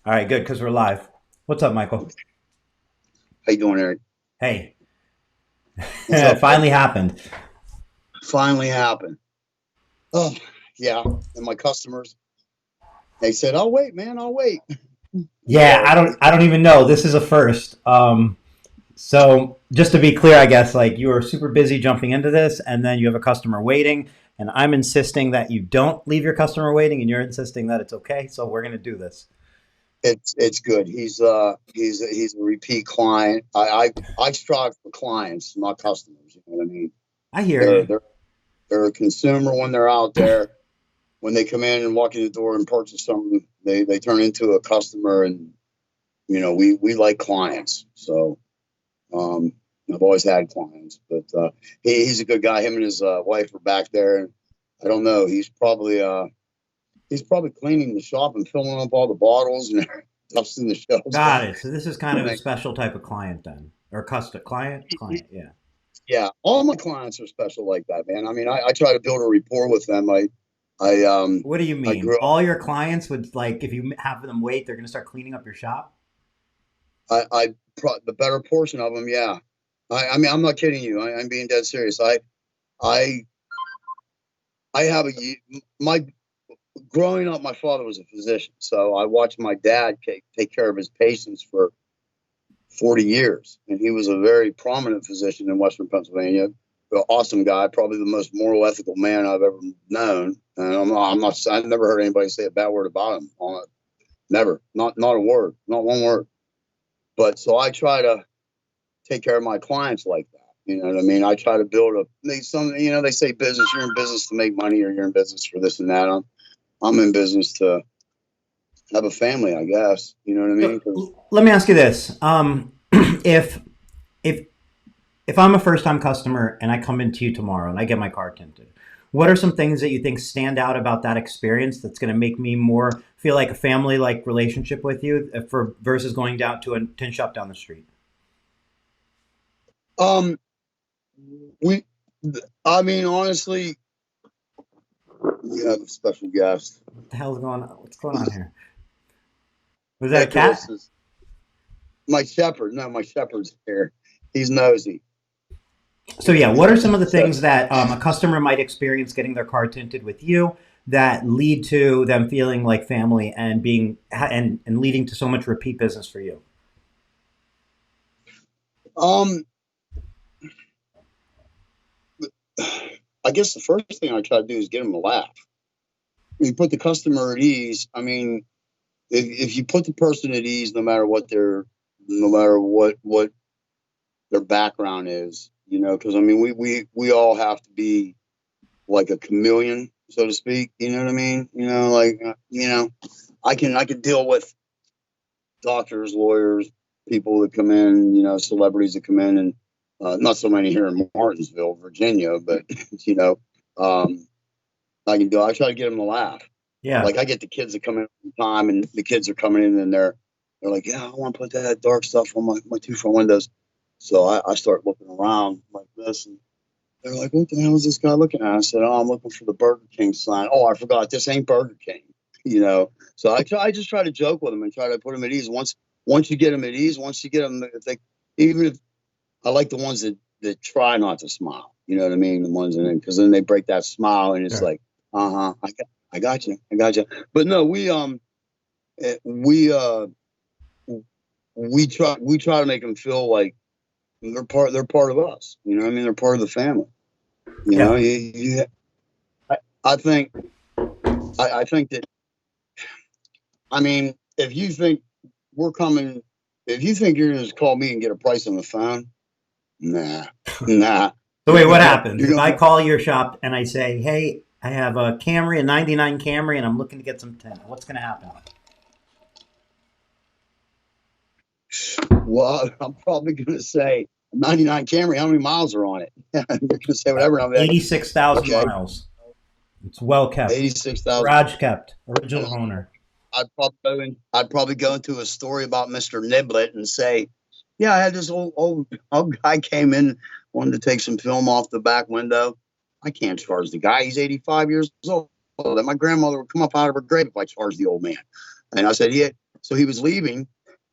All right, good, because we're live. What's up, Michael? How you doing, Eric? Hey, What's it up, bud? finally happened. Finally happened. Oh, yeah. And my customers, they said, "I'll wait, man. I'll wait." Yeah, I So, don't even know. This is a first. So just to be clear, I guess like you were super busy jumping into this, and then you have a customer waiting, and I'm insisting that you don't leave your customer waiting, and you're insisting that it's okay. So we're gonna do this. it's good. He's a repeat client. I strive for clients, not customers. You know what I mean? I hear They're you. they're they're a consumer when they're out there. When they come in and walk in the door and purchase something, they turn into a customer, and we like clients. So Um, I've always had clients, but he's a good guy. Him and his wife are back there, and I don't know. He's probably cleaning the shop and filling up all the bottles and dusting the shelves. Got it. So this is kind I of a mean, special type of client then, or custom client, client. Yeah. yeah, all my clients are special like that, man. I mean, I try to build a rapport with them. I What do you I mean? grew up. All your clients would like if you have them wait, they're gonna start cleaning up your shop? The better portion of them, yeah. I mean, I'm not kidding you. I'm being dead serious. I I have my growing up, my father was a physician, so I watched my dad take care of his patients for 40 years, and he was a very prominent physician in Western Pennsylvania. An awesome guy, probably the most moral, ethical man I've ever known. And I've never heard anybody say a bad word about him. Never, not a word, not one word. But so I try to take care of my clients like that. You know what I mean? I try to build they say business, you're in business to make money, or you're in business for this and that. I'm in business to have a family, I guess. You know what I mean? 'Cause, Let me ask you this: if if if I'm a first time customer and I come into you tomorrow and I get my car tinted, what are some things that you think stand out about that experience that's going to make me more feel like a family like relationship with you for versus going down to a tin shop down the street? um, we, I mean, honestly, we have a special guest. What the hell's going on? What's going on here? Was that a Icarus cat? is my shepherd. No, my shepherd's here. He's nosy. So yeah, what are some of the So, things that a customer might experience getting their car tinted with you that lead to them feeling like family and being and leading to so much repeat business for you? um, I guess the first thing I try to do is get him to laugh. You put the customer at ease. I mean, if you put the person at ease, no matter what their background is, because I mean, we all have to be like a chameleon, so to speak. You know what I mean? I can deal with doctors, lawyers, people that come in, celebrities that come in, and not so many here in Martinsville, Virginia, but you know, um, I try to get them to laugh. Yeah. Like I get the kids that come in all the time, and the kids are coming in and they're like, yeah, I want to put that dark stuff on my two front windows. So I start looking around like this, and they're like, what the hell is this guy looking at? I said, oh, I'm looking for the Burger King sign. Oh, I forgot, this ain't Burger King. So I just try to joke with them and try to put them at ease. Once you get them at ease, once you get them, even if I like the ones that try not to smile. You know what I mean? The ones that, because then they break that smile, and it's Sure. like, I got you, I got you. But no, eh, we uh we try to make them feel like they're part of us. You know what I mean? They're part of the family. You know, Yeah. I, I think I think that, I mean, we're coming, if you think you're gonna just call me and get a price on the phone, nah, nah. So You're wait, what gonna go. happens You're if gonna I be call your shop and I say, "Hey, I have a Camry, a '99 Camry, and I'm looking to get some tint"? What's going to happen? Well, I'm probably gonna say 99 Camry. How many miles are on it? You're gonna say whatever. And I'll be like, 86,000 okay, miles. It's well kept, 86,000. garage kept, original owner. I'd probably go into a story about Mr. Niblet and say, yeah, I had this old guy came in, wanted to take some film off the back window. I can't charge the guy. He's 85 years old. And my grandmother would come up out of her grave if I charged the old man. And I said, yeah. So he was leaving,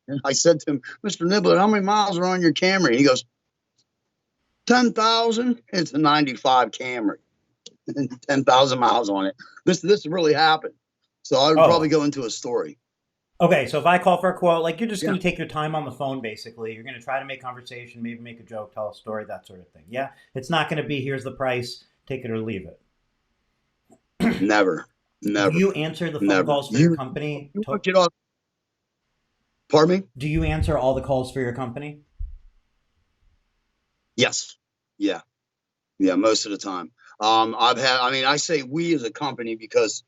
and I said to him, Mr. Niblett, how many miles are on your Camry? And he goes, 10,000. It's a 95 Camry, 10,000 miles on it. This really happened. So I would probably Oh, go into a story. okay. So if I call for a quote, like you're just Yeah, going to take your time on the phone, basically. You're going to try to make conversation, maybe make a joke, tell a story, that sort of thing. Yeah. It's not going to be, here's the price, take it or leave it. never, Do never, you answer the phone never. calls for your company? You want to get off? Pardon me? Do you answer all the calls for your company? Yes. Yeah. Yeah. Most of the time. I've had. I mean, I say we as a company because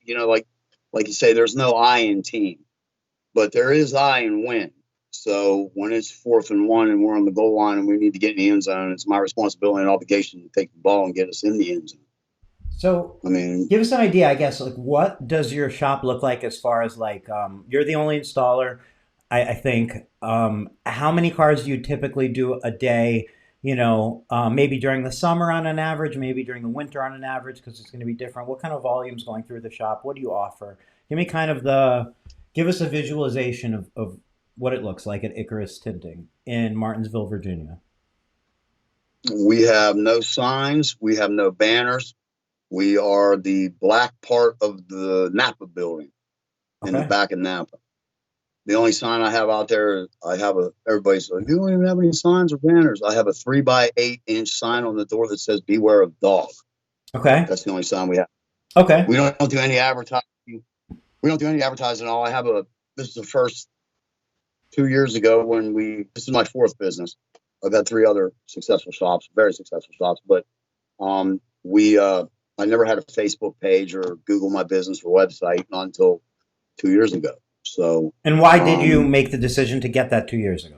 like you say, there's no I in team, but there is I in win. So when it's 4th and 1 and we're on the goal line and we need to get in the end zone, it's my responsibility and obligation to take the ball and get us in the end zone. So I mean, give us an idea, I guess, like what does your shop look like as far as like you're the only installer, I think. How many cars do you typically do a day? Maybe during the summer on an average, maybe during the winter on an average, because it's going to be different. What kind of volumes going through the shop? What do you offer? Give us a visualization of what it looks like at ICARUS Tinting in Martinsville, Virginia. we have no signs, we have no banners. We are the black part of the Napa building in the Okay. back of Napa. The only sign I have out there, everybody's like, you don't even have any signs or banners. I have a 3 by 8 inch sign on the door that says beware of dog. Okay. That's the only sign we have. Okay. We don't do any advertising. We don't do any advertising at all. This is the first 2 years ago this is my 4th business. I've had 3 other successful shops, very successful shops, but I never had a Facebook page or Google My Business or website, not until 2 years ago. So, And why did you make the decision to get that 2 years ago?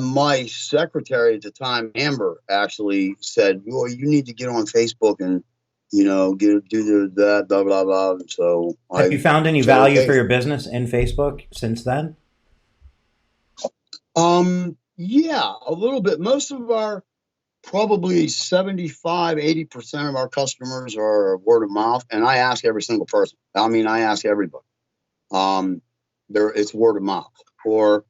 my secretary at the time, Amber, actually said, "Well, you need to get on Facebook and do that, blah blah blah." So Have you I found any said, value "Okay." for your business in Facebook since then? Yeah, a little bit. Most of our Probably 75, 80% of our customers are word of mouth, and I ask every single person. I mean, I ask everybody. Um, it's word of mouth, or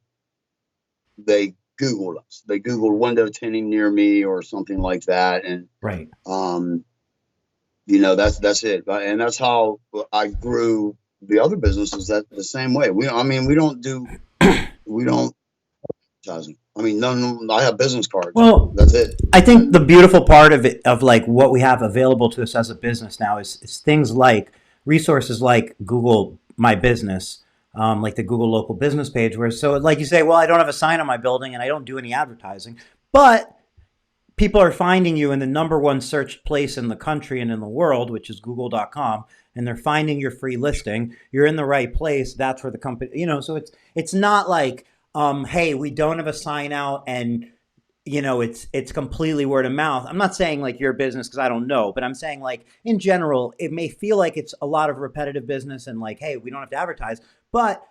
they Googled us. They Googled window tinting near me or something like that, and Right. um, that's it. And that's how I grew the other businesses. That the same way. We don't advertising. I mean, no, I have business cards. Well, That's it. I think the beautiful part of it, of like what we have available to us as a business now, is things like resources like Google My Business, like the Google Local Business page, where so like you say, well, I don't have a sign on my building and I don't do any advertising, but people are finding you in the number one searched place in the country and in the world, which is google.com, and they're finding your free listing. You're in the right place. That's where the company, so it's not like, hey, we don't have a sign out and it's completely word of mouth. I'm not saying like your business because I don't know, but I'm saying like in general, it may feel like it's a lot of repetitive business and like, hey, we don't have to advertise, but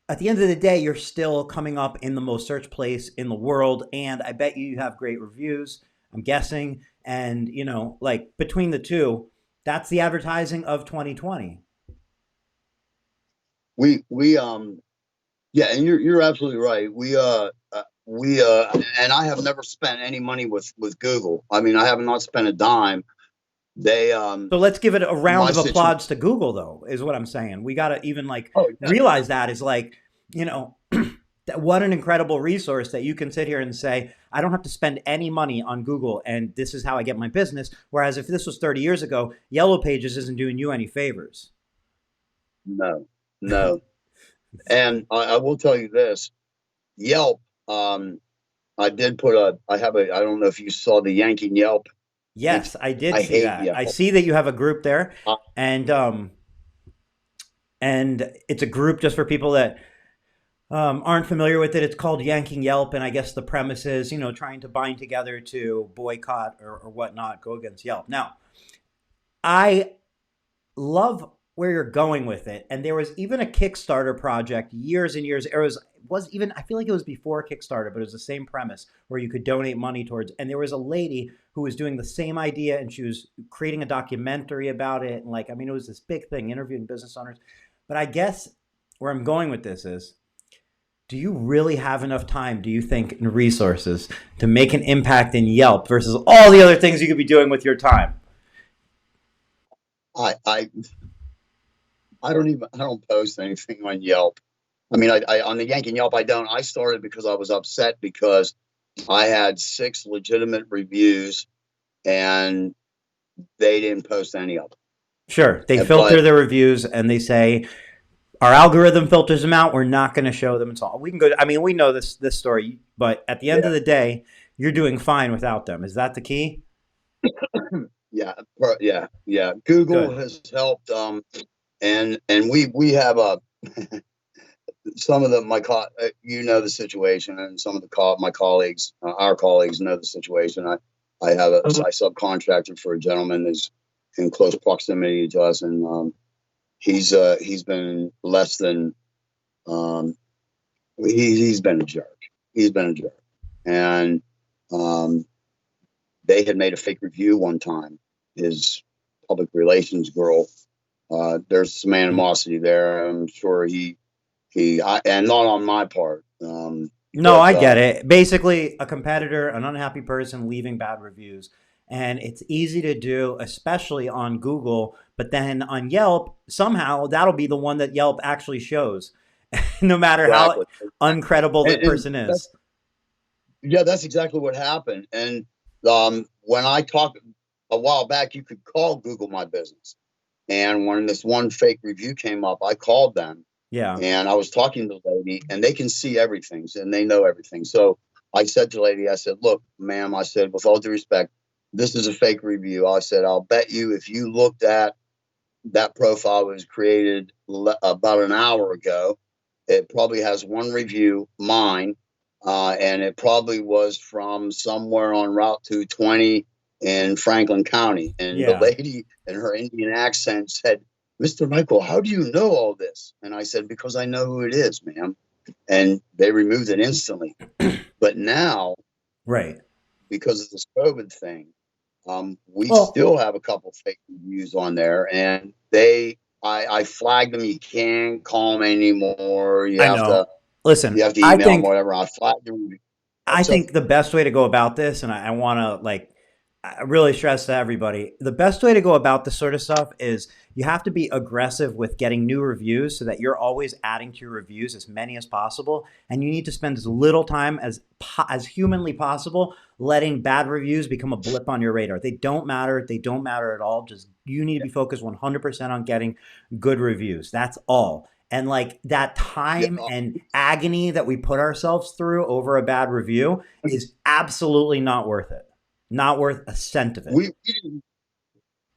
at the end of the day, you're still coming up in the most searched place in the world, and I bet you have great reviews. I'm guessing, and like between the two, that's the advertising of 2020. We Yeah, and you're absolutely right. And I have never spent any money with Google. I mean, I have not spent a dime. They So let's give it a round My of situation. applause to Google, though, is what I'm saying. We got to even like Oh yeah. realize that is like, you know, what an incredible resource that you can sit here and say, I don't have to spend any money on Google and this is how I get my business. Whereas if this was 30 years ago, Yellow Pages isn't doing you any favors. No, no. And I will tell you this: Yelp. I did put I have a. I don't know if you saw the Yankee Yelp. It's Yes, I did I see hate that. I Yelp. see that you have a group there, Uh, and it's a group just for people that aren't familiar with it. It's called Yanking Yelp, and I guess the premise is, trying to bind together to boycott or whatnot, go against Yelp. Now, I love where you're going with it, and there was even a Kickstarter project years and years. It was even, I feel like it was before Kickstarter, but it was the same premise where you could donate money towards. And there was a lady who was doing the same idea, and she was creating a documentary about it. And like, I mean, it was this big thing, interviewing business owners. But I guess where I'm going with this is, do you really have enough time, do you think, and resources to make an impact in Yelp versus all the other things you could be doing with your time? I I I don't post anything on Yelp. I mean, I on the Yankee Yelp, I don't. I started because I was upset because I had 6 legitimate reviews and they didn't post any of Sure, they them. filter But the reviews and they say our algorithm filters them out. We're not going to show them. It's all we can go. I mean, we know this story, but at the end of yeah, the day, you're doing fine without them. Is that the key? yeah, yeah. Google Good. has helped. And we have a some of the you know the situation, and some of my colleagues, our colleagues know the situation. I have I subcontracted for a gentleman that's in close proximity to us, and he's been less than um, he's been a jerk. He's been a jerk, and um, they had made a fake review one time. His public relations girl. There's some animosity there. I'm sure and not on my part. No, But I get it. Basically, a competitor, an unhappy person leaving bad reviews. And it's easy to do, especially on Google. But then on Yelp, somehow that'll be the one that Yelp actually shows, no matter how exactly, uncredible the and person is. yeah, that's exactly what happened. And when I talked a while back, you could call Google My Business. And when this one fake review came up, I called them Yeah. and I was talking to the lady, and they can see everything and they know everything. So I said to the lady, I said, "Look, ma'am," I said, "with all due respect, this is a fake review." I said, "I'll bet you if you looked at that profile was created about an hour ago, it probably has one review, mine, and it probably was from somewhere on Route 220 in Franklin County." And the Yeah. lady in her Indian accent said, "Mr. Michael, how do you know all this?" And I said, "Because I know who it is, ma'am." And they removed it instantly. But now, Right. because of this COVID thing, we Well, still have a couple fake reviews on there, and I flagged them. You can't call them anymore. I know. You Listen, have to email them, whatever. I flagged them. I So think the best way to go about this, and I want to like I really stress to everybody, the best way to go about this sort of stuff is you have to be aggressive with getting new reviews so that you're always adding to your reviews as many as possible, and you need to spend as little time as humanly possible letting bad reviews become a blip on your radar. They don't matter. They don't matter at all. Just you need to be focused 100% on getting good reviews. That's all. And like that yeah, time and agony that we put ourselves through over a bad review is absolutely not worth it. Not worth a cent of it.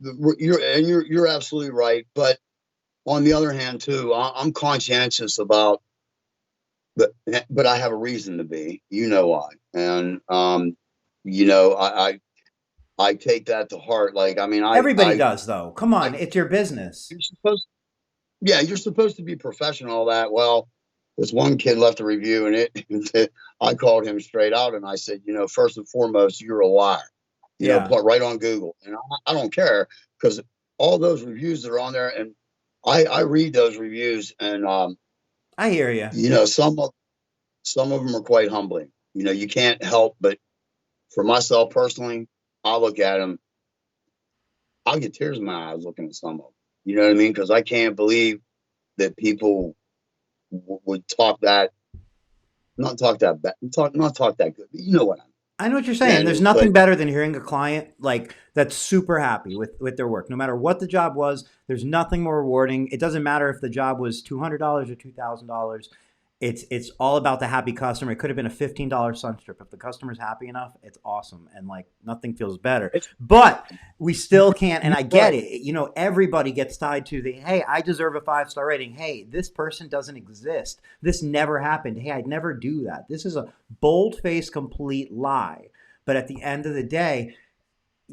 you're absolutely right. But on the other hand, too, I'm conscientious about, but I have a reason to be. You know why? And you know, I take that to heart. Like, I mean, Everybody does, though. Come I on, it's your business. you're supposed yeah, you're supposed to be professional. All that. Well, this one kid left a review, and I called him straight out, and I said, you know, first and foremost, you're a liar. You know, Yeah, put right on Google, and I don't care because all those reviews that are on there, and I read those reviews, and I hear you. you know, some of them are quite humbling. You know, you can't help but, for myself personally, I look at them, I'll get tears in my eyes looking at some of them. You know what I mean? Because I can't believe that people would talk that, not talk that bad, not talk that good. You know what I I know what you're mean? saying. There's But nothing better than hearing a client like that's super happy with their work. No matter what the job was, there's nothing more rewarding. It doesn't matter if the job was $200 or $2,000. It's all about the happy customer. It could have been a $15 sun strip. If the customer's happy enough, it's awesome, and like nothing feels better. it's But we still can't. And you're I get right. it. You know, everybody gets tied to the hey, I deserve a 5-star rating. Hey, this person doesn't exist. This never happened. Hey, I'd never do that. This is a bold-faced, complete lie. But at the end of the day,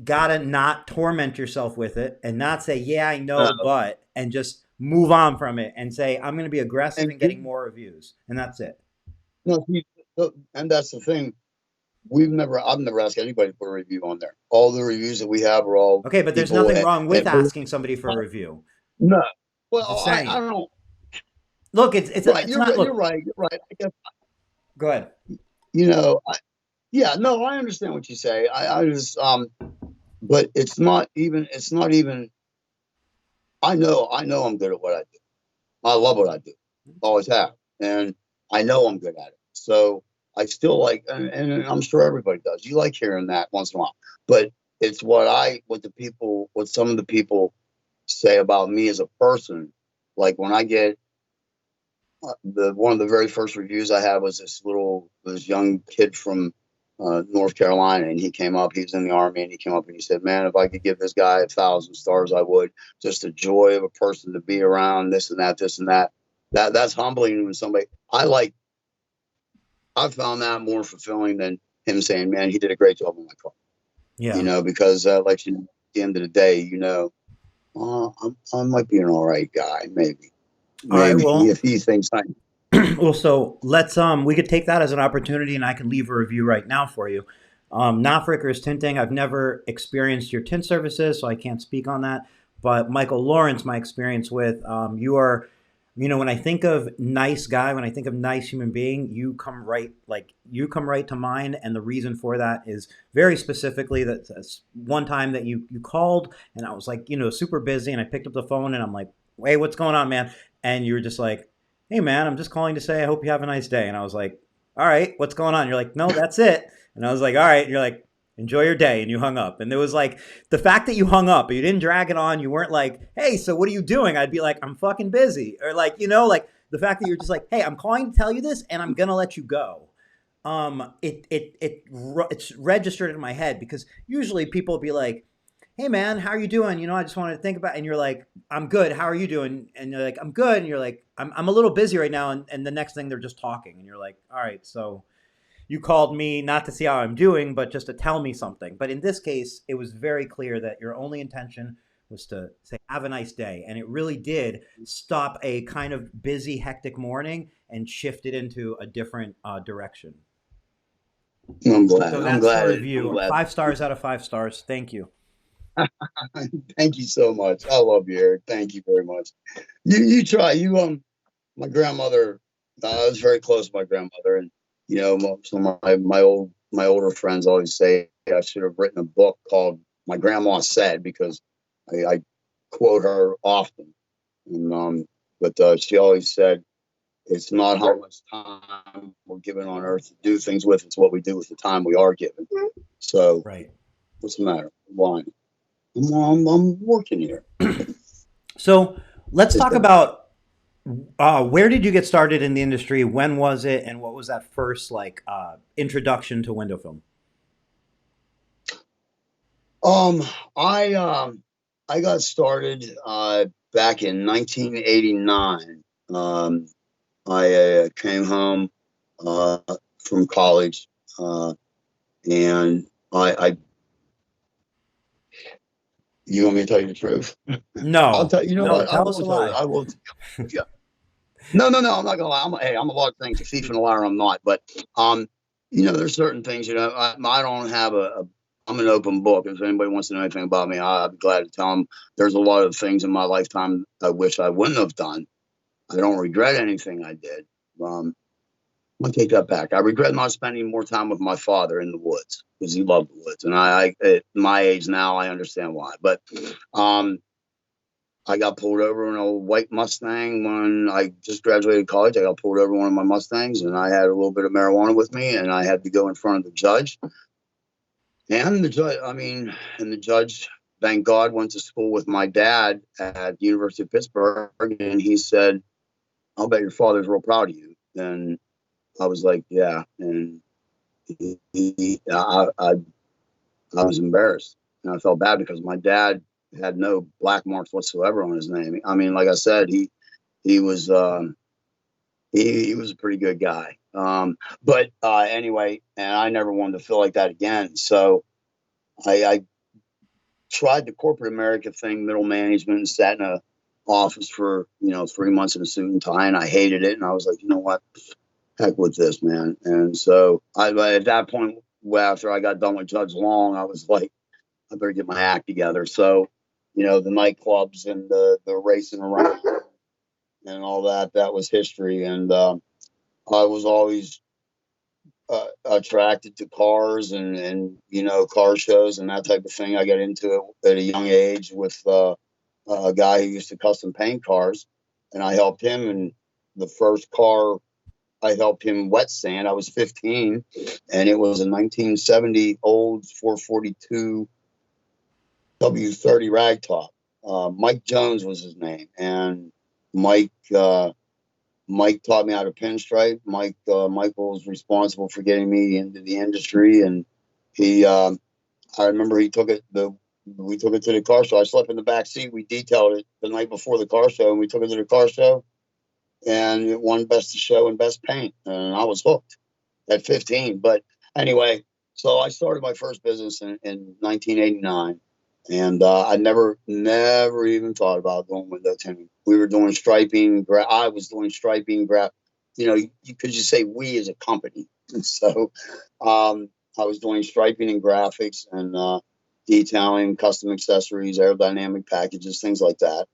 gotta not torment yourself with it and not say, yeah, I know, No, but, and just move on from it and say, I'm going to be aggressive and in getting more reviews. And that's it. no, and that's the thing. I've never asked anybody for a review on there. All the reviews that we have are all Okay, but there's people. nothing wrong with And asking somebody for a review. no, Just well, I saying. don't. Look, it's Right. it's not. You're Look, right. You're right. I guess, go ahead. you know, yeah, no, I understand what you say. I just, but it's not even, I know I'm good at what I do. I love what I do. Always have. And I know I'm good at it. So I still like, and I'm sure everybody does. You like hearing that once in a while, but it's what some of the people say about me as a person. Like when I get one of the very first reviews I had was this young kid from North Carolina, and he came up. He was in the army, and he came up and he said, "Man, if I could give this guy 1,000 stars, I would. Just the joy of a person to be around, this and that, this and that. That's humbling when somebody I found that more fulfilling than him saying, "Man, he did a great job on my car." Yeah. Because like at the end of the day, I might be an all right guy, All right. maybe Well, if he thinks I. well, so let's we could take that as an opportunity, and I can leave a review right now for you. Not for ICARUS Tinting. I've never experienced your tint services, so I can't speak on that. But Michael Lawrence, my experience with you are, when I think of nice guy, when I think of nice human being, you come right to mind, and the reason for that is very specifically that that's one time that you called, and I was like, super busy, and I picked up the phone, and I'm like, hey, what's going on, man? And you were just like, hey man, I'm just calling to say I hope you have a nice day. And I was like, all right, what's going on? You're like, no, that's it. And I was like, all right. And you're like, enjoy your day. And you hung up. And there was like the fact that you hung up, you didn't drag it on. You weren't like, hey, so what are you doing? I'd be like, I'm fucking busy. Or like, like the fact that you're just like, hey, I'm calling to tell you this and I'm going to let you go. It's registered in my head because usually people be like, hey man, how are you doing? I just wanted to think about, and you're like, I'm good. How are you doing? And you're like, I'm good. And you're like, I'm a little busy right now. And the next thing they're just talking. And you're like, all right, so you called me not to see how I'm doing, but just to tell me something. But in this case, it was very clear that your only intention was to say, have a nice day. And it really did stop a kind of busy, hectic morning and shift it into a different direction. I'm glad. So I'm that's the glad. I'm review. glad. 5 stars out of 5 stars. Thank you. Thank you so much. I love you, Eric. Thank you very much. You try. My grandmother. I was very close to my grandmother, and some of my older friends always say I should have written a book called "My Grandma Said" because I quote her often, and but she always said it's not how much time we're given on earth to do things with; it's what we do with the time we are given. So, Right. what's the matter? Why? I'm working here. So let's talk about where did you get started in the industry? When was it, and what was that first introduction to window film? Um, I got started back in 1989. I came home uh, from college, and I. You want me to tell you the truth? I'll No, tell you. You know no, what? I tell us will a tell you. lie. I will. Yeah. No, no, no. I'm not gonna lie. I'm a lot of things. A thief and a liar. I'm not. But there's certain things. I don't have I'm an open book. If anybody wants to know anything about me, I'd be glad to tell them. There's a lot of things in my lifetime I wish I wouldn't have done. I don't regret anything I did. Um, I'm gonna take that back. I regret not spending more time with my father in the woods because he loved the woods, and I at my age now, I understand why. But um, I got pulled over in a white Mustang when I just graduated college. I got pulled over one of my Mustangs, and I had a little bit of marijuana with me, and I had to go in front of the judge. And the judge, thank God, went to school with my dad at the University of Pittsburgh, and he said, "I'll bet your father's real proud of you." And I was like, "Yeah," and I was embarrassed, and I felt bad because my dad had no black marks whatsoever on his name. I mean, like I said, he was he was a pretty good guy. But anyway, and I never wanted to feel like that again. So I tried the corporate America thing, middle management, and sat in a office for 3 months in a suit and tie, and I hated it. And I was like, you know what, heck with this, man. And so at that point, after I got done with Judge Long, I was like, I better get my act together. So, the nightclubs and the racing around, and all that. That was history. And I was always attracted to cars and car shows and that type of thing. I got into it at a young age with a guy who used to custom paint cars, and I helped him. And the first car I helped him wet sand, I was 15, and it was a 1970 old 442 W30 ragtop. Mike Jones was his name, and Mike Mike taught me how to pinstripe. Michael was responsible for getting me into the industry, and he I remember he took it the we took it to the car show. I slept in the back seat. We detailed it the night before the car show, and we took it to the car show, and it won best of show and best paint, and I was hooked at 15. But anyway, so I started my first business in 1989, and I never even thought about doing window tinting. We were doing striping. I was doing striping. You could just say we as a company. So I was doing striping and graphics and detailing, custom accessories, aerodynamic packages, things like that.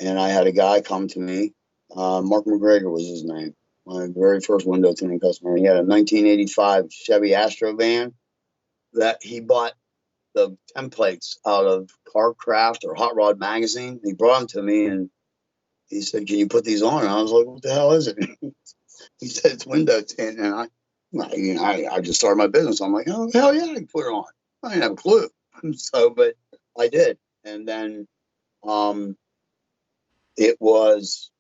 And I had a guy come to me. Mark McGregor was his name. My very first window tinting customer. He had a 1985 Chevy Astro van that he bought the templates out of Carcraft or Hot Rod Magazine. He brought them to me and he said, "Can you put these on?" And I was like, "What the hell is it?" He said, "It's window tint." And I just started my business. I'm like, "Oh, hell yeah, I can put it on." I didn't have a clue. So, but I did. And then um, it was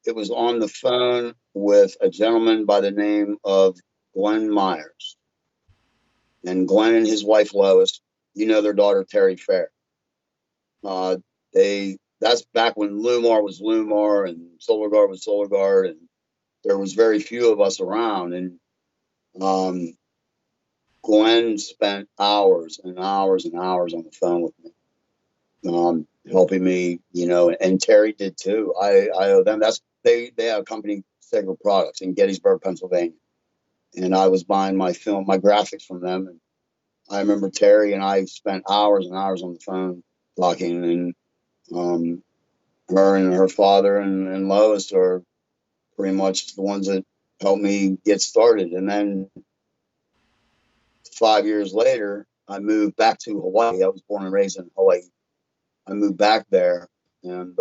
it was on the phone with a gentleman by the name of Glenn Myers. And Glenn and his wife Lois, their daughter Terry Fair. Uh, that's back when Lumar was Lumar and Solar Guard was Solar Guard, and there was very few of us around. And um, Glenn spent hours and hours and hours on the phone with me, helping me, and Terry did too. I owe them. They have a company, Segra Products, in Gettysburg, Pennsylvania, and I was buying my graphics from them. And I remember Terry and I spent hours and hours on the phone talking, and um, her and her father and Lois are pretty much the ones that helped me get started. And then 5 years later, I moved back to Hawaii. I was born and raised in Hawaii. I moved back there and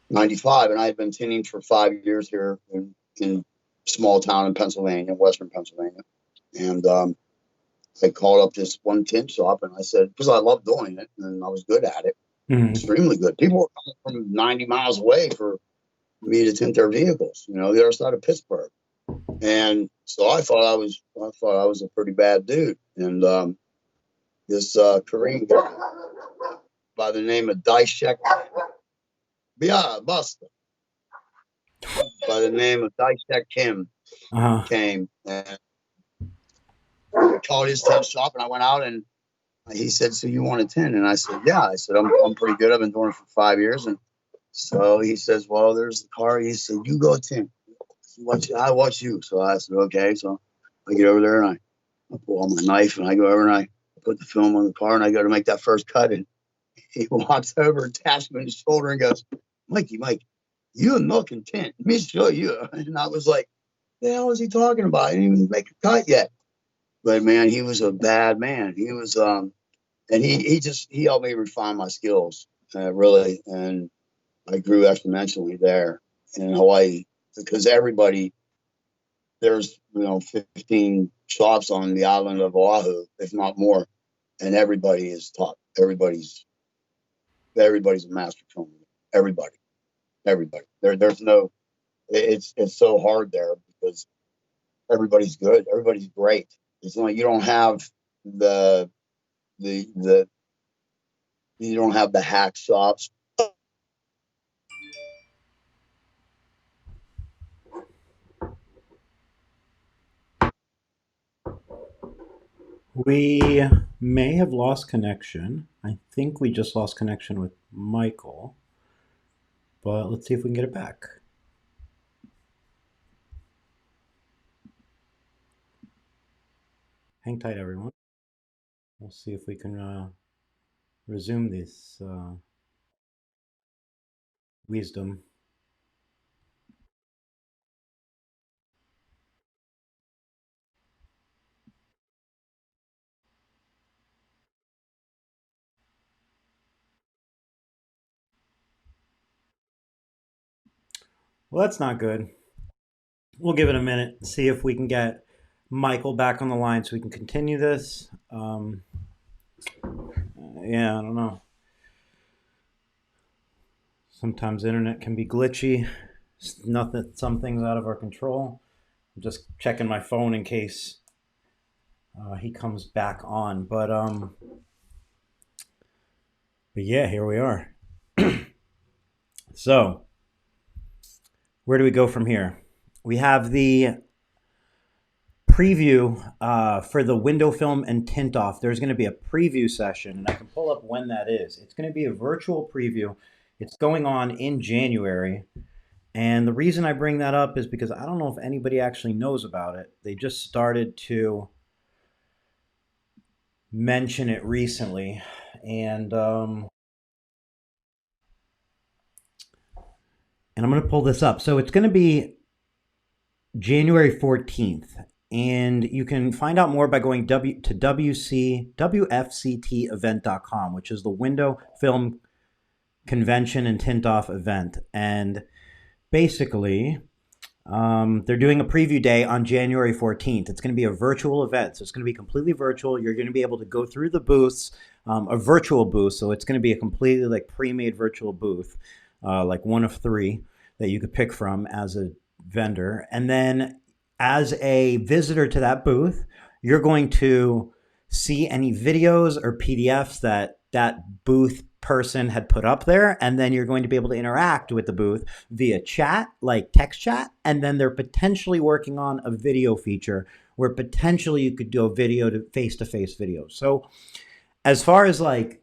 95, and I had been tinting for 5 years here in small town in Pennsylvania, Western Pennsylvania. And I called up this one tint shop, and I said, because I loved doing it and I was good at it, extremely good. People were coming from 90 miles away for me to tint their vehicles, the other side of Pittsburgh. And so I thought I was a pretty bad dude. And this Korean guy by the name of Daishek Busta, by the name of Daishek Kim, Uh-huh. came and called his tint shop, and I went out and he said, "So you want a tint?" And I said, "Yeah." I said, I'm pretty good. I've been doing it for 5 years. And so he says, "Well, there's the car." He said, "You go tint. I watch you." So I said, "Okay." So I get over there and I pull out my knife and I go over and I put the film on the car and I go to make that first cut. And he walks over and taps me on his shoulder and goes, "Mikey, Mike, you and Milk can tint. Let me show you." And I was like, "The hell is he talking about? I didn't even make a cut yet." But man, he was a bad man. He was, and he helped me refine my skills, really, and I grew exponentially there in Hawaii because there's 15 shops on the island of Oahu, if not more, and everybody is top. Everybody's a master filmer. Everybody, everybody. There's no. It's so hard there because everybody's good. Everybody's great. It's like you don't have the the you don't have the hack shops. We may have lost connection. I think we just lost connection with Michael, but let's see if we can get it back. Hang tight, everyone. We'll see if we can resume this Wisdom. Well, that's not good. We'll give it a minute and see if we can get Michael back on the line so we can continue this. Yeah, I don't know. Sometimes the internet can be glitchy. It's nothing. Some things out of our control. I'm just checking my phone in case he comes back on. But yeah, here we are. So, where do we go from here? We have the preview for the window film and tint off. There's going to be a preview session, and I can pull up when that is. It's going to be a virtual preview. It's going on in January. And the reason I bring that up is because I don't know if anybody actually knows about it. They just started to mention it recently. And I'm going to pull this up. So it's going to be January 14th. And you can find out more by going to WFCTevent.com, which is the Window Film Convention and Tint Off event. And basically, they're doing a preview day on January 14th. It's going to be a virtual event. So it's going to be completely virtual. You're going to be able to go through the booths, a virtual booth. So it's going to be a completely like pre-made virtual booth, like one of three that you could pick from as a vendor. And then as a visitor to that booth, you're going to see any videos or PDFs that booth person had put up there, and then you're going to be able to interact with the booth via chat, like text chat, and then they're potentially working on a video feature where potentially you could do a video to face-to-face video. So as far as like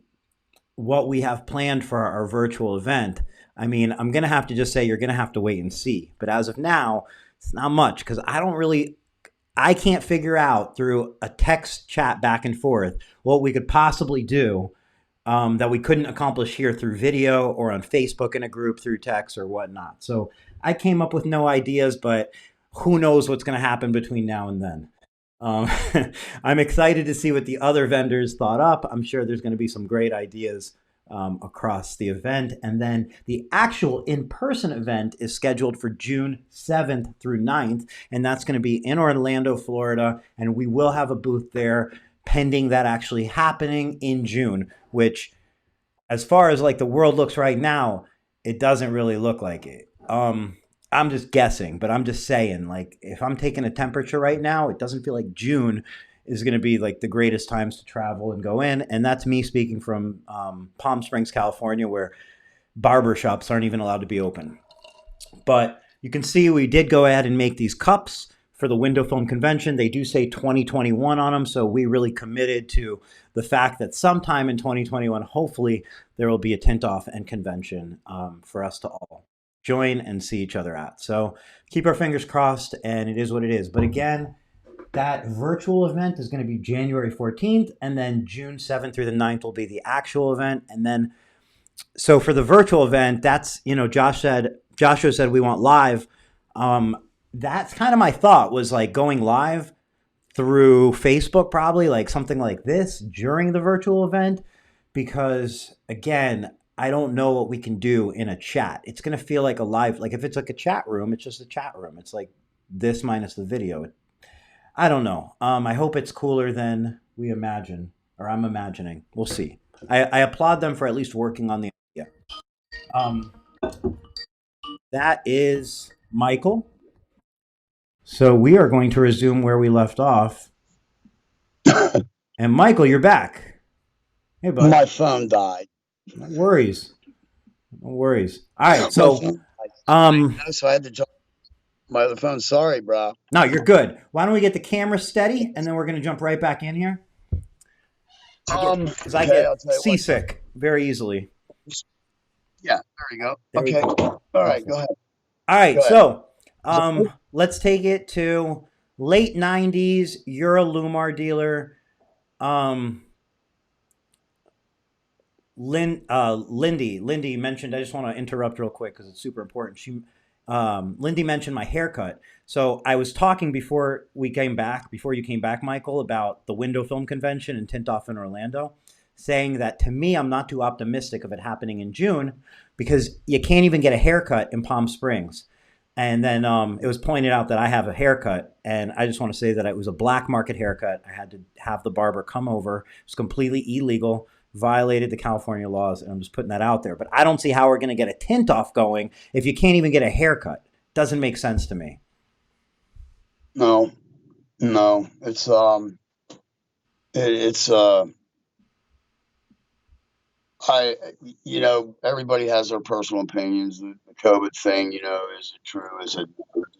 what we have planned for our virtual event, I mean, I'm going to have to just say you're going to have to wait and see. But as of now, it's not much because I can't figure out through a text chat back and forth what we could possibly do that we couldn't accomplish here through video or on Facebook in a group through text or whatnot. So I came up with no ideas, but who knows what's going to happen between now and then. Um, I'm excited to see what the other vendors thought up. I'm sure there's going to be some great ideas across the event. And then the actual in-person event is scheduled for June 7th through 9th. And that's going to be in Orlando, Florida. And we will have a booth there pending that actually happening in June, which as far as like the world looks right now, it doesn't really look like it. I'm just guessing, but I'm just saying, like, if I'm taking a temperature right now, it doesn't feel like June is going to be like the greatest times to travel and go in. And that's me speaking from Palm Springs, California, where barbershops aren't even allowed to be open. But you can see we did go ahead and make these cups for the window film convention. They do say 2021 on them, so we really committed to the fact that sometime in 2021, hopefully, there will be a tint off and convention for us to all join and see each other at. So keep our fingers crossed, and it is what it is. But again, that virtual event is going to be January 14th, and then June 7th through the 9th will be the actual event. And then, so for the virtual event, that's, Joshua said we want live. That's kind of my thought, was like going live through Facebook, probably like something like this during the virtual event, because again, I don't know what we can do in a chat. It's going to feel like a live, like if it's like a chat room, it's just a chat room. It's like this minus the video. I don't know. I hope it's cooler than we imagine, or I'm imagining. We'll see. I applaud them for at least working on the idea. Um, that is Michael. So we are going to resume where we left off. And Michael, you're back. Hey, bud. My phone died. No worries. No worries. All right. So, so I had to jump my other phone. Sorry, bro. no, you're good. Why don't we get the camera steady, and then we're going to jump right back in here? Because I get seasick very easily. Yeah, there we go. There we okay. go. All right, go ahead. All right. Go So, let's take it to late 90s. You're a Lumar dealer. Lindy mentioned. I just want to interrupt real quick because it's super important. Lindy mentioned my haircut. So I was talking before you came back, Michael, about the window film convention and Tint Off in Orlando, saying that to me, I'm not too optimistic of it happening in June because you can't even get a haircut in Palm Springs. And then it was pointed out that I have a haircut, and I just want to say that it was a black market haircut. I had to have the barber come over. It was completely illegal, violated the California laws, and I'm just putting that out there. But I don't see how we're going to get a tint off going if you can't even get a haircut. Doesn't make sense to me. No, no, it's I, everybody has their personal opinions. The COVID thing, is it true? Is it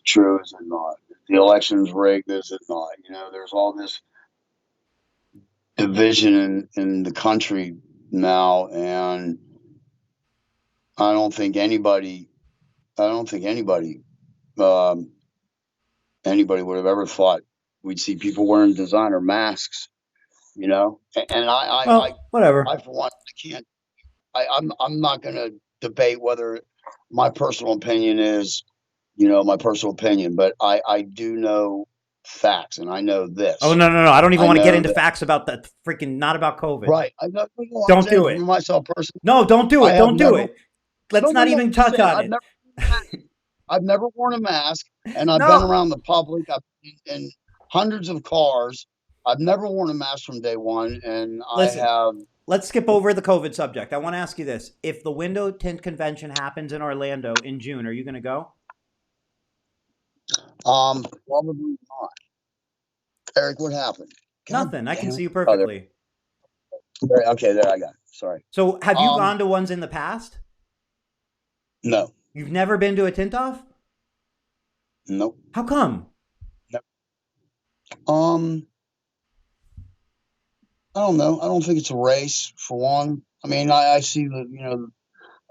true? Is it not? The election's rigged. Is it not? There's all this division in the country now, and I don't think anybody, um, anybody would have ever thought we'd see people wearing designer masks. And Well, whatever. for one, I can't. I'm not going to debate whether my personal opinion is, my personal opinion, but I do know facts, and I know Oh, this. no, no, no. I don't even I want to get know into that, facts about that freaking, not about COVID. right? I know. No, I'm Don't saying do for it. myself personally, No, don't do I it. have Don't do never. it. Let's No, no, not no. even I'm just touch saying on it. I've never worn a mask, and I've been No. around the public. I've been in hundreds of cars. I've never worn a mask from day one, and I Listen, have. let's skip over the COVID subject. I want to ask you this. If the window tint convention happens in Orlando in June, are you going to go? Probably not. Eric, what happened? God Nothing. I can damn see it. you Oh, perfectly. okay, there I got it. Sorry. So, have you Um, gone to ones in the past? no, You've never been to a tint off? nope. How come? No. Um, I don't know. I don't think it's a race for one. I mean, I see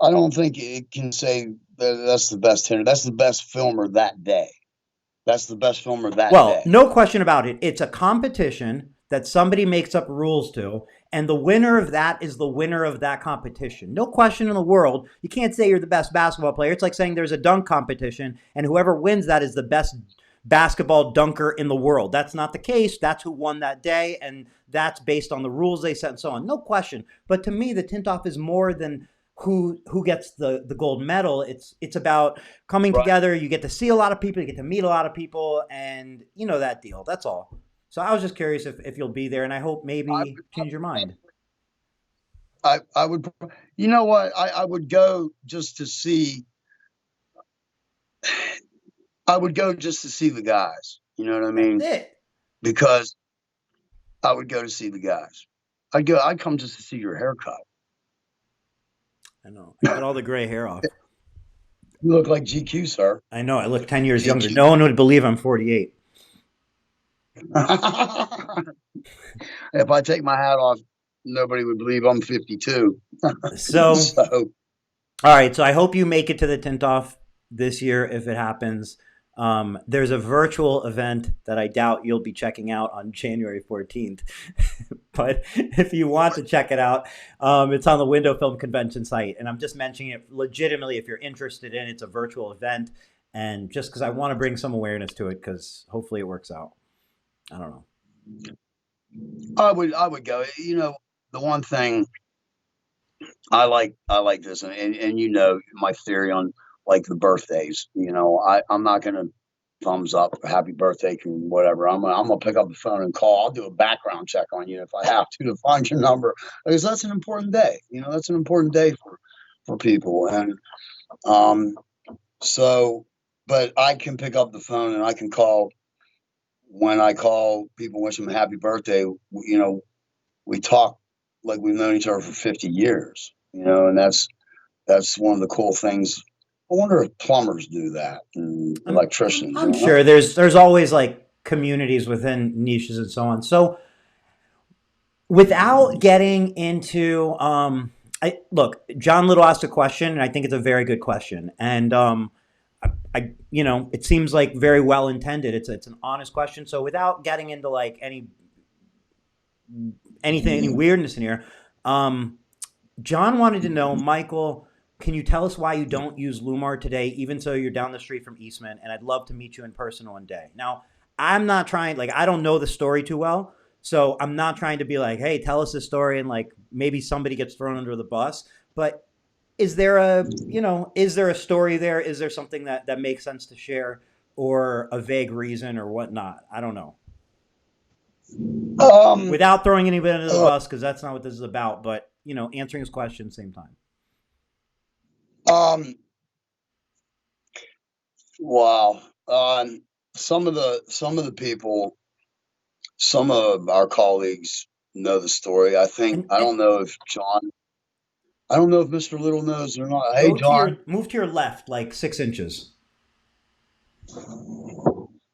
I don't think it can say that that's the best hitter. That's the best filmer that day. That's the best filmer that Well, day. no question about it. It's a competition that somebody makes up rules to, and the winner of that is the winner of that competition. No question in the world. You can't say you're the best basketball player. It's like saying there's a dunk competition, and whoever wins that is the best basketball dunker in the world. That's not the case. That's who won that day, and that's based on the rules they set and so on. No question. But to me, the tint off is more than who gets the gold medal. It's about coming Right. together. You get to see a lot of people, you get to meet a lot of people, and you know that deal. That's all. So I was just curious if you'll be there, and I hope I, maybe change your mind. I would. You know what? I would go just to see. I would go just to see the guys. You know what I That's mean? it. Because I would go to see the guys. I'd come just to see your haircut. I know. I got all the gray hair off. You look like GQ, sir. I know. I look 10 years younger. GQ. No one would believe I'm 48. If I take my hat off, nobody would believe I'm 52. So, So all right. So I hope you make it to the tint off this year if it happens. There's a virtual event that I doubt you'll be checking out on January 14th. But if you want to check it out, it's on the Window Film Convention site. And I'm just mentioning it legitimately if you're interested in it. It's a virtual event. And just because I want to bring some awareness to it, because hopefully it works out. I don't know. I would go. The one thing I like this, and my theory on like the birthdays. I'm not gonna thumbs up, happy birthday, can whatever. I'm gonna pick up the phone and call. I'll do a background check on you if I have to find your number, because that's an important day. That's an important day for people, and um, so. But I can pick up the phone and I can call. When I call people, wish them a happy birthday, we talk like we've known each other for 50 years, and that's one of the cool things. I wonder if plumbers do that and I'm, electricians. I'm sure there's always like communities within niches and so on. So without getting into look, John Little asked a question, and I think it's a very good question. And it seems like very well intended. It's an honest question. So without getting into like any weirdness in here, John wanted to know, Michael, can you tell us why you don't use Lumar today, even so you're down the street from Eastman? And I'd love to meet you in person one day. Now, I'm not trying, like, I don't know the story too well. So I'm not trying to be like, hey, tell us the story and like maybe somebody gets thrown under the bus. But is there is there a story there? Is there something that makes sense to share or a vague reason or whatnot? I don't know. Um, Without throwing anybody under the uh, bus, because that's not what this is about, but, answering his question same time. um, wow. Some of the people, some of our colleagues know the story. And, I and don't know if John, I don't know if Mr. Little knows or not. Hey, go to John. your move to your left like 6 inches.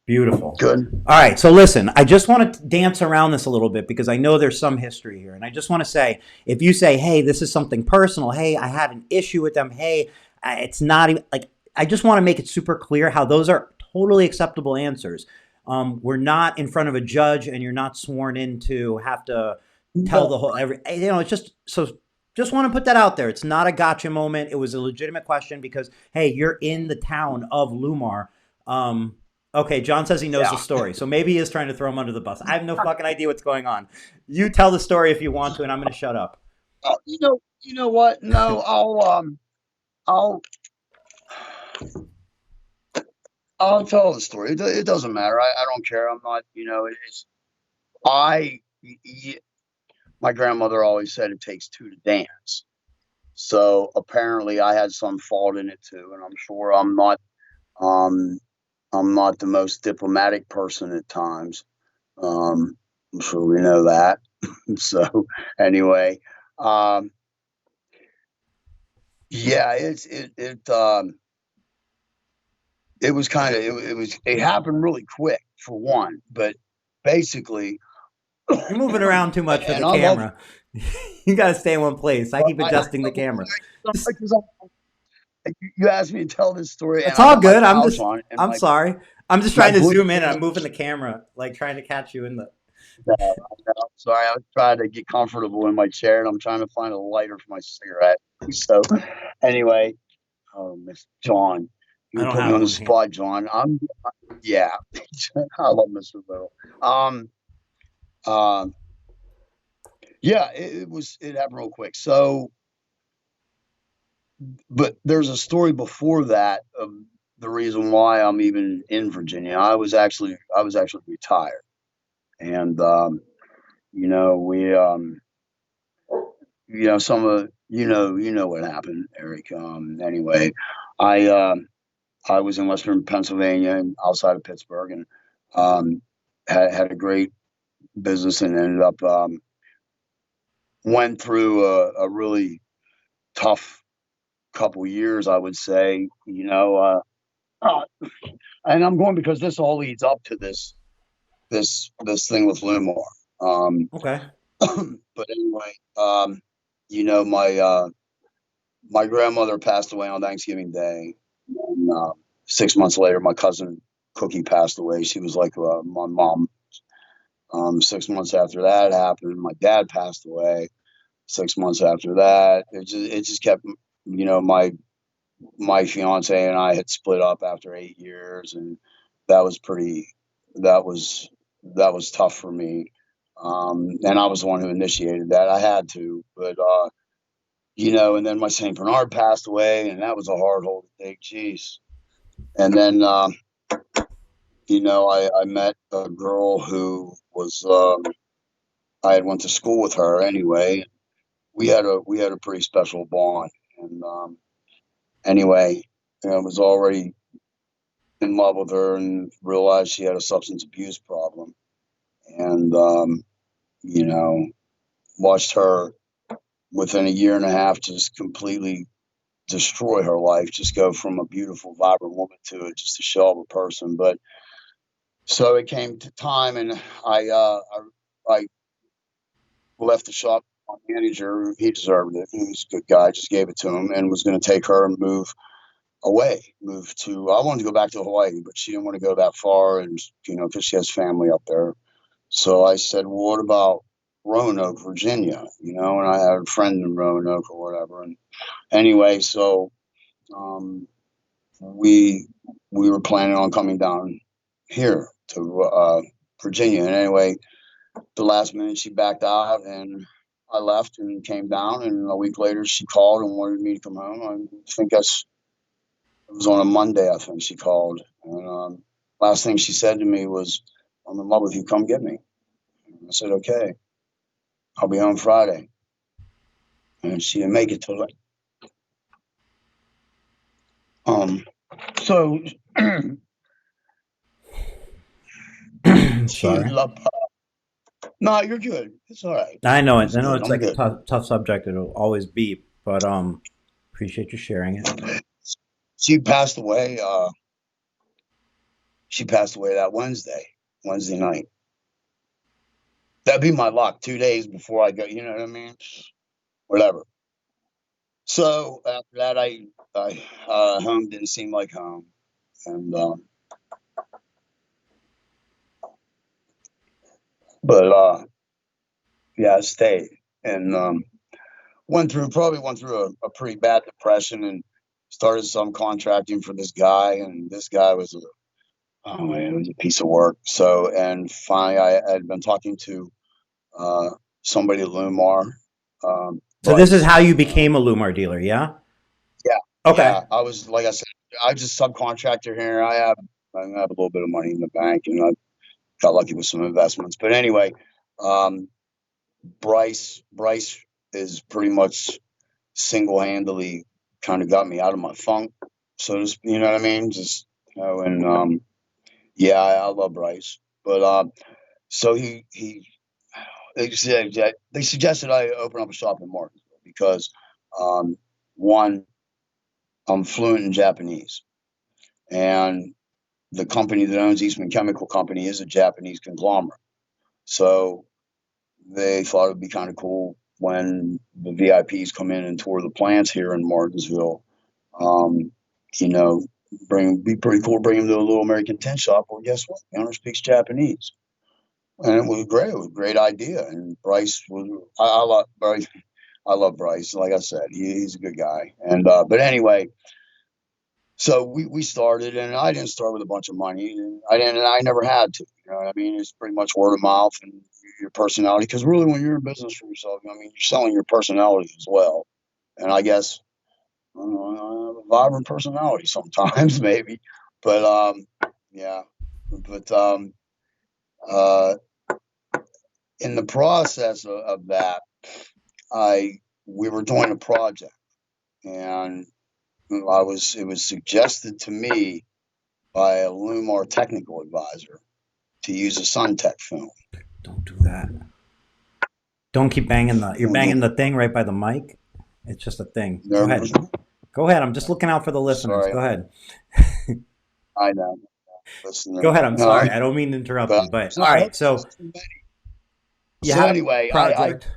Beautiful. Good. All right, so listen, I just want to dance around this a little bit because I know there's some history here. And I just want to say, if you say, hey, this is something personal, hey, I had an issue with them, hey, it's not even like, I just want to make it super clear how those are totally acceptable answers. We're not in front of a judge and you're not sworn in to have to tell the whole, it's just, so just want to put that out there. It's not a gotcha moment. It was a legitimate question because, hey, you're in the town of Lumar. Um, Okay, John says he knows the Yeah. story, so maybe he is trying to throw him under the bus. I have no fucking idea what's going on. You tell the story if you want to, and I'm going to shut up. You know what? No, I'll, I'll tell the story. It doesn't matter. I don't care. I'm not, it's, I, y- my grandmother always said it takes two to dance. So apparently I had some fault in it too. And I'm sure um, I'm not the most diplomatic person at times. I'm sure we know that. So anyway, um, yeah, it was kind of, it happened really quick for one, but basically, You're moving around too much for the and I love, camera. You got to stay in one place. I keep adjusting the camera. Just, because you asked me to tell this story, and it's I all got my good. pouch on and I'm sorry. I'm just my trying to Bluetooth. zoom in and I'm moving the camera, like trying to catch you in the. I'm sorry, I was trying to get comfortable in my chair, and I'm trying to find a lighter for my cigarette. So, anyway, oh, Miss John, I you don't put me have on the one here. spot, John. Yeah, I love Mr. Little. Um, um, yeah, it happened real quick. So, but there's a story before that of the reason why I'm even in Virginia. I was actually retired, and we some of you know what happened, Eric. Anyway, I I was in Western Pennsylvania and outside of Pittsburgh, and um, had a great business, and ended up went through a really tough couple years, I would say. And I'm going because this all leads up to this thing with Lumar. Um, Okay. but anyway, my grandmother passed away on Thanksgiving Day, and 6 months later, my cousin Cookie passed away. She was like my mom. 6 months after that happened, my dad passed away. 6 months after that, it just kept, my fiance and I had split up after 8 years, and that was pretty, that was that was tough for me. And I was the one who initiated that. I had to, but and then my Saint Bernard passed away, and that was a hard hole to take. Jeez. And then I met a girl who was I had went to school with her anyway. We had a pretty special bond, and anyway, I was already in love with her and realized she had a substance abuse problem, and you know, watched her within a year and a half just completely destroy her life, just go from a beautiful, vibrant woman to just a shell of a person. But so it came to time, and I left the shop. My manager, he deserved it. He was a good guy. Just gave it to him and was going to take her and move away. Move to. I wanted to go back to Hawaii, but she didn't want to go that far, and because she has family up there. So I said, well, what about? Roanoke, Virginia, and I had a friend in Roanoke or whatever. And anyway, so um, we we were planning on coming down here to Virginia. And anyway, the last minute she backed out, and I left and came down. And a week later, she called and wanted me to come home. I think it was on a Monday. I think she called, and last thing she said to me was, "I'm in love with you. Come get me." And I said, "Okay, I'll be home Friday." And she didn't make it till like so she Sorry. ended up. No, you're good. It's all right. I know it. It's I know good. it's I'm like a good. tough subject. It'll always be, but appreciate you sharing it. She passed away. She passed away that Wednesday night. That'd be my luck. 2 days before I go. You know what I mean? Whatever. So after that, I home didn't seem like home, and but yeah, I stayed and went through a pretty bad depression and started some contracting for this guy, and this guy was oh man, it was a piece of work. So and finally, I had been talking to uh, somebody at Lumar, So this is Bryce. how you became a Lumar dealer, yeah? Yeah, Okay. yeah. I was like I said, I just subcontractor here. I have a little bit of money in the bank, and I got lucky with some investments. But anyway, um, Bryce is pretty much single handedly kind of got me out of my funk. So just you know what I mean? Just and yeah, I love Bryce, but so he they suggested I open up a shop in Martinsville because um, one, I'm fluent in Japanese, and the company that owns Eastman Chemical Company is a Japanese conglomerate. So they thought it'd be kind of cool when the VIPs come in and tour the plants here in Martinsville. Um, you know, be pretty cool. Bring them to a little American tin shop. Well, guess what? The owner speaks Japanese, and it was great. It was a great idea. And Bryce was. I love Bryce. I love Bryce. Like I said, he's a good guy. And but anyway, so we started, and I didn't start with a bunch of money. And I didn't. And I never had to. You know what I mean? It's pretty much word of mouth and your personality. Because really, when you're in business for yourself, I mean, you're selling your personality as well. And I guess I don't know, I have a vibrant personality sometimes, maybe. But yeah. But uh, in the process of that, I we were doing a project, and it was suggested to me by a Lumar technical advisor to use a Suntech film. Don't do that. Don't keep banging the. You're banging the thing right by the mic. It's just a thing. Go ahead. Go ahead. I'm just looking out for the listeners. Sorry, Go ahead. I know. Listen, Go ahead. I'm no, sorry. I don't mean to interrupt but you, but it's all not right. hopeless. So you So had a anyway, project.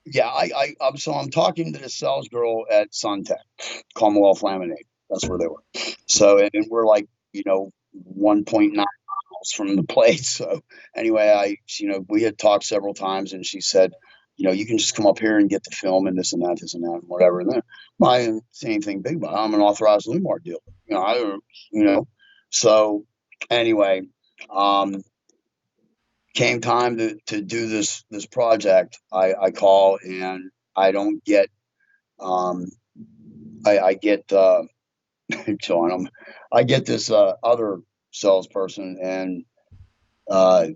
yeah, so I'm talking to the sales girl at Suntech, Commonwealth Laminate. That's where they were. So, and we're like, 1.9 miles from the place. So anyway, we had talked several times, and she said, you can just come up here and get the film and this and that, and whatever. And then I didn't say anything big about it. I'm an authorized Lumar dealer. I don't, so anyway, um, came time to do this project, I call and I don't get um I get John, I get this other salesperson, and uh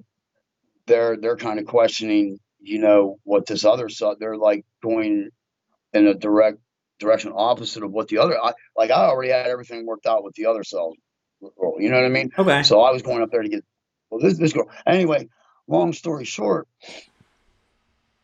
they're kind of questioning, what this other they're like going in a direction opposite of what the other I already had everything worked out with the other sales girl, you know what I mean? Okay. So I was going up there to get this girl. Anyway, long story short,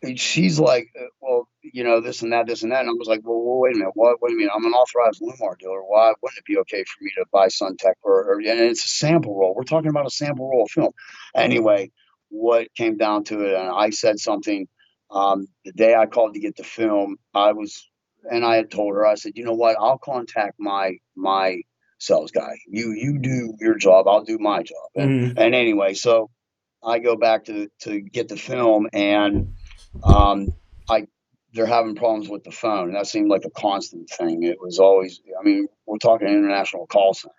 and she's like, well, this and that, this and that. And I was like, well, wait a minute. What do you mean? I'm an authorized Lumar dealer. Why wouldn't it be okay for me to buy Suntech and it's a sample roll. We're talking about a sample roll of film. Anyway, what came down to it, and I said something the day I called to get the film, and I had told her, I said, you know what? I'll contact my sales guy. You do your job. I'll do my job. And, Mm-hmm. and anyway, so I go back to get the film, and um, I they're having problems with the phone. And that seemed like a constant thing. It was always, I mean, we're talking international call center.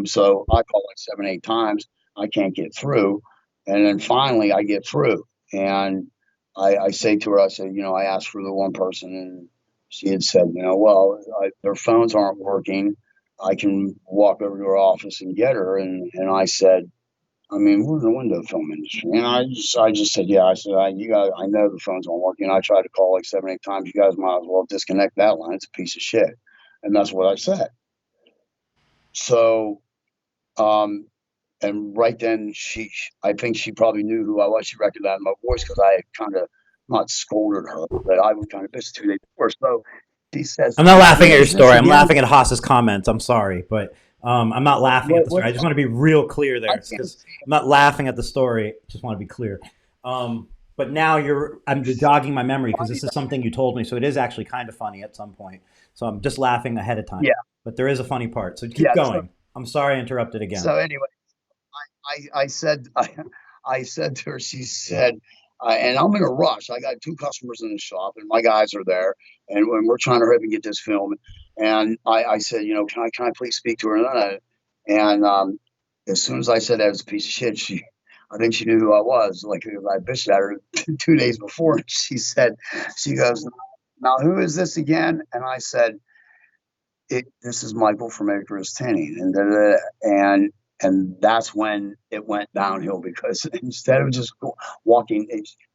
So I call like 7, 8 times. I can't get through. And then finally I get through. And I say to her, I said, I asked for the one person, and she had said, well, their phones aren't working. I can walk over to her office and get her. And I said, I mean, we're in the window film industry. And I just said, yeah, I said, you guys, I know the phones aren't working. I tried to call like 7, 8 times. You guys might as well disconnect that line. It's a piece of shit. And that's what I said. So, um, and right then I think she probably knew who I was. She recognized my voice because I had kind of not scolded her, but I would kind of miss 2 days before. So she says, I'm not now laughing who at your is this story. I'm again? laughing at Haas's comments. I'm sorry, but I'm not laughing at the story. I just want to be real clear I there can't because see. I'm not laughing at the story. Just want to be clear. But now I'm jogging my memory because this is something you told me, so it is actually kind of funny at some point. So I'm just laughing ahead of time. Yeah, But there is a funny part. So keep yeah. So, going. I'm sorry I interrupted again. so anyway, I said, I said to her, she said, and I'm in a rush. I got 2 customers in the shop, and my guys are there, and when we're trying to hurry up and get this film, and I said, can I please speak to her? And as soon as I said that was a piece of shit, I think she knew who I was. Like I bitched at her 2 days before, and she goes, now who is this again? And I said, this is Michael from ICARUS Tinting, and that's when it went downhill because instead of just walking,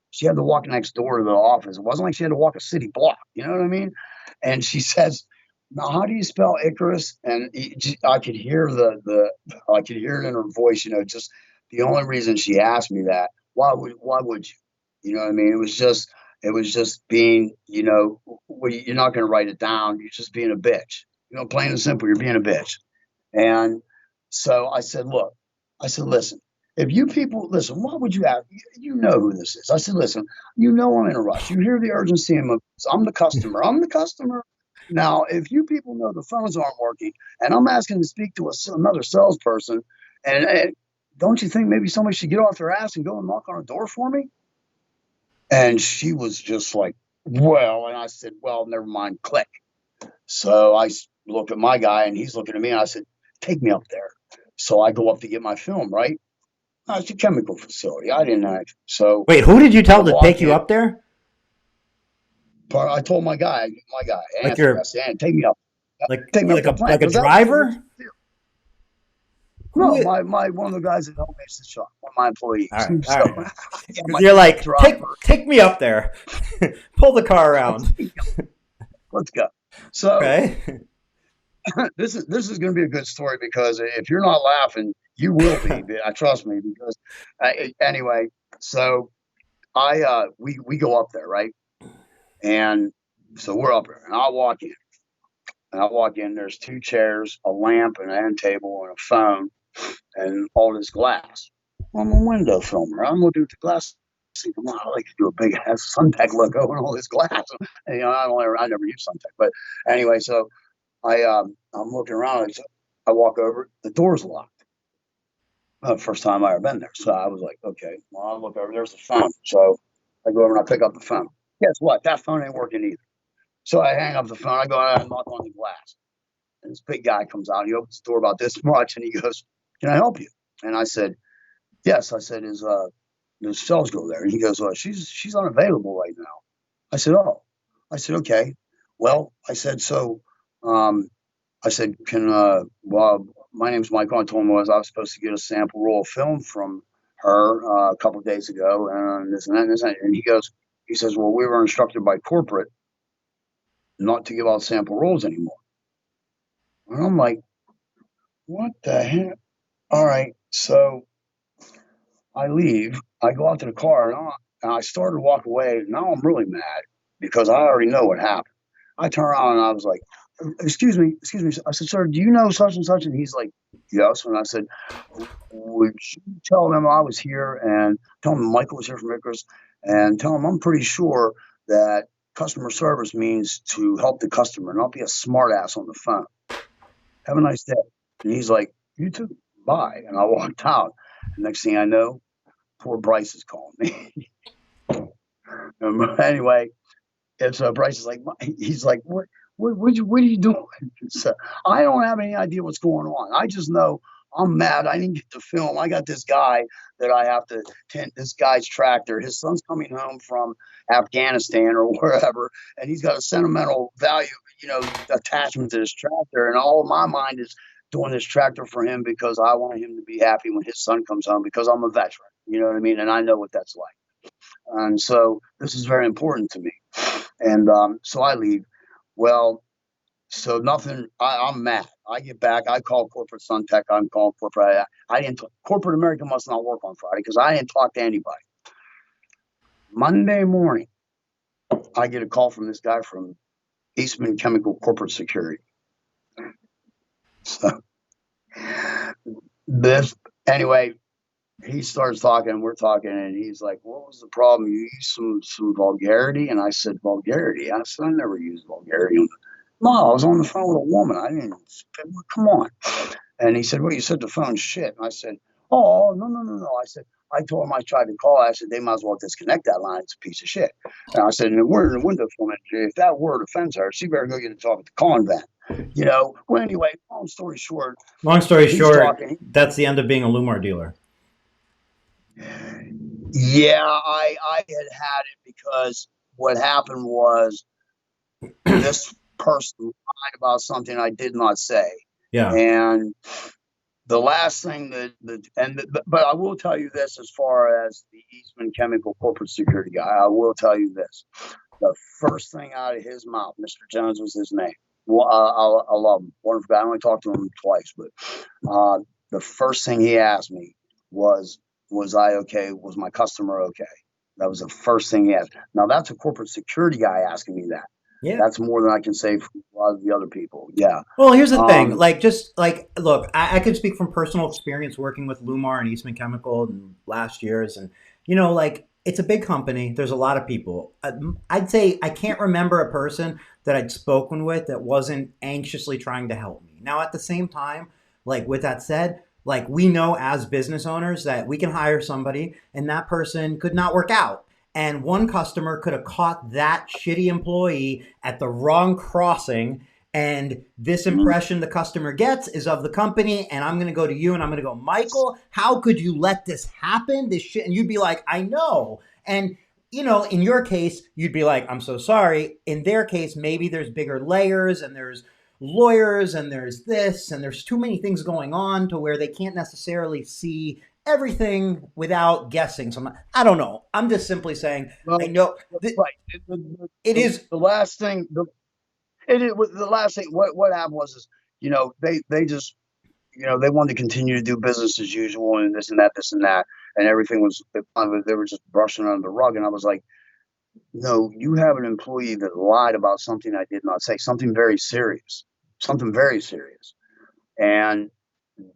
she had to walk next door to the office. It wasn't like she had to walk a city block. You know what I mean? And she says, "Now, how do you spell Icarus?" And I could hear I could hear it in her voice. Just the only reason she asked me that. Why would you? You know what I mean? It was just being. You're not going to write it down. You're just being a bitch. Plain and simple, you're being a bitch. And so I said, look, I said, listen, if you people listen, why would you have you know who this is? I said, listen, I'm in a rush. You hear the urgency in my voice. I'm the customer. I'm the customer. Now, if you people know the phones aren't working and I'm asking to speak to another salesperson, and don't you think maybe somebody should get off their ass and go and knock on a door for me? And she was just like, well, and I said, well, never mind, click. So I look at my guy and he's looking at me and I said, take me up there. So I go up to get my film, right? It's a chemical facility. I didn't know. So Wait, who did you I tell to walk take you in. up there? I told Like Anthony, I you're said, take me up. like Take me up like to the a plant like a because that was the driver? original deal. Who? No, my one of the guys that helped me at the shop, one of my All employees. right, all So right. yeah, Because my you're like, driver. take me up there, pull the car around. Let's go. So Okay. this is going to be a good story because if you're not laughing, you will be. I trust me because anyway. So we go up there, right? And so we're up there, and I walk in. There's 2 chairs, a lamp, an end table, and a phone, and all this glass. I'm a window filmer. I'm looking at the glass. Thinking, wow, I like to do a big ass Suntech logo and all this glass. And, I never use Suntech, but anyway. So I'm looking around. I walk over. The door's locked. First time I ever been there. So I was like, okay. Well, I look over. There's the phone. So I go over and I pick up the phone. Guess what? That phone ain't working either. So I hang up the phone. I go out and knock on the glass. And this big guy comes out. He opens the door about this much, and he goes, "Can I help you?" And I said, "Yes." I said, "Is the sales girl there?" And he goes, she's unavailable right now." I said, "Oh." I said, "Okay." Well, I said, so um, I said, "Can well, my name's Michael." I told him I was supposed to get a sample roll of film from her a couple of days ago, and this and that and this and that. And he says, "Well, we were instructed by corporate not to give out sample rolls anymore." And I'm like, "What the heck?" All right, so I leave. I go out to the car, and I started to walk away. Now I'm really mad because I already know what happened. I turn around and I was like, "Excuse me, excuse me." I said, "Sir, do you know such and such?" And he's like, "Yes." And I said, "Would you tell them I was here and tell them Michael was here from Icarus and tell them I'm pretty sure that customer service means to help the customer, not be a smartass on the phone. Have a nice day." And he's like, "You too. Bye." And I walked out. And next thing I know, poor Bryce is calling me. Anyway, and so Bryce is like, he's like, what are you doing? So I don't have any idea what's going on. I just know I'm mad. I didn't get to film. I got this guy that I have to tint this guy's tractor. His son's coming home from Afghanistan or wherever, and he's got a sentimental value, attachment to this tractor. And all of my mind is doing this tractor for him because I want him to be happy when his son comes home because I'm a veteran. You know what I mean? And I know what that's like. And so this is very important to me. And so I leave. Well, so nothing. I'm mad. I get back. I call corporate Suntech. I'm calling corporate. I didn't. Corporate America must not work on Friday because I didn't talk to anybody. Monday morning, I get a call from this guy from Eastman Chemical Corporate Security. So anyway, he starts talking. We're talking, and he's like, "What was the problem? You used some vulgarity?" And I said, "Vulgarity?" I said, "I never used vulgarity." No, I was on the phone with a woman. I didn't. Come on. And he said, "Well, you said the phone's shit." And I said, "Oh, no. I said, I told him I tried to call. I said, they might as well disconnect that line. It's a piece of shit." And I said, "And we're in the window film industry. If that word offends her, she better go get a talk with the convent." Well, anyway, long story short, that's the end of being a Lumar dealer. Yeah, I had it because what happened was this person lied about something I did not say. Yeah. And the last thing but I will tell you this as far as the Eastman Chemical Corporate Security guy, I will tell you this. The first thing out of his mouth, Mr. Jones was his name. Well, I love him. Wonderful guy. I only talked to him twice, but the first thing he asked me was I okay? Was my customer okay? That was the first thing he asked. Now that's a corporate security guy asking me that. Yeah. That's more than I can say for a lot of the other people. Yeah. Well, here's the thing. Look, I could speak from personal experience working with Lumar and Eastman Chemical in last years. And, it's a big company. There's a lot of people. I'd say I can't remember a person that I'd spoken with that wasn't anxiously trying to help me. Now, at the same time, with that said, we know as business owners that we can hire somebody and that person could not work out. And one customer could have caught that shitty employee at the wrong crossing. And this impression the customer gets is of the company. And I'm going to go to you and I'm going to go, "Michael, how could you let this happen? This shit." And you'd be like, "I know." And, in your case, you'd be like, "I'm so sorry." In their case, maybe there's bigger layers and there's lawyers and there's this and there's too many things going on to where they can't necessarily see everything without guessing. So I don't know. I'm just simply saying, well, I know right. It is the last thing. It was the last thing. What happened was, they just, they wanted to continue to do business as usual and this and that, and everything was, they were just brushing under the rug. And I was like, "No, you have an employee that lied about something I did not say, something very serious, and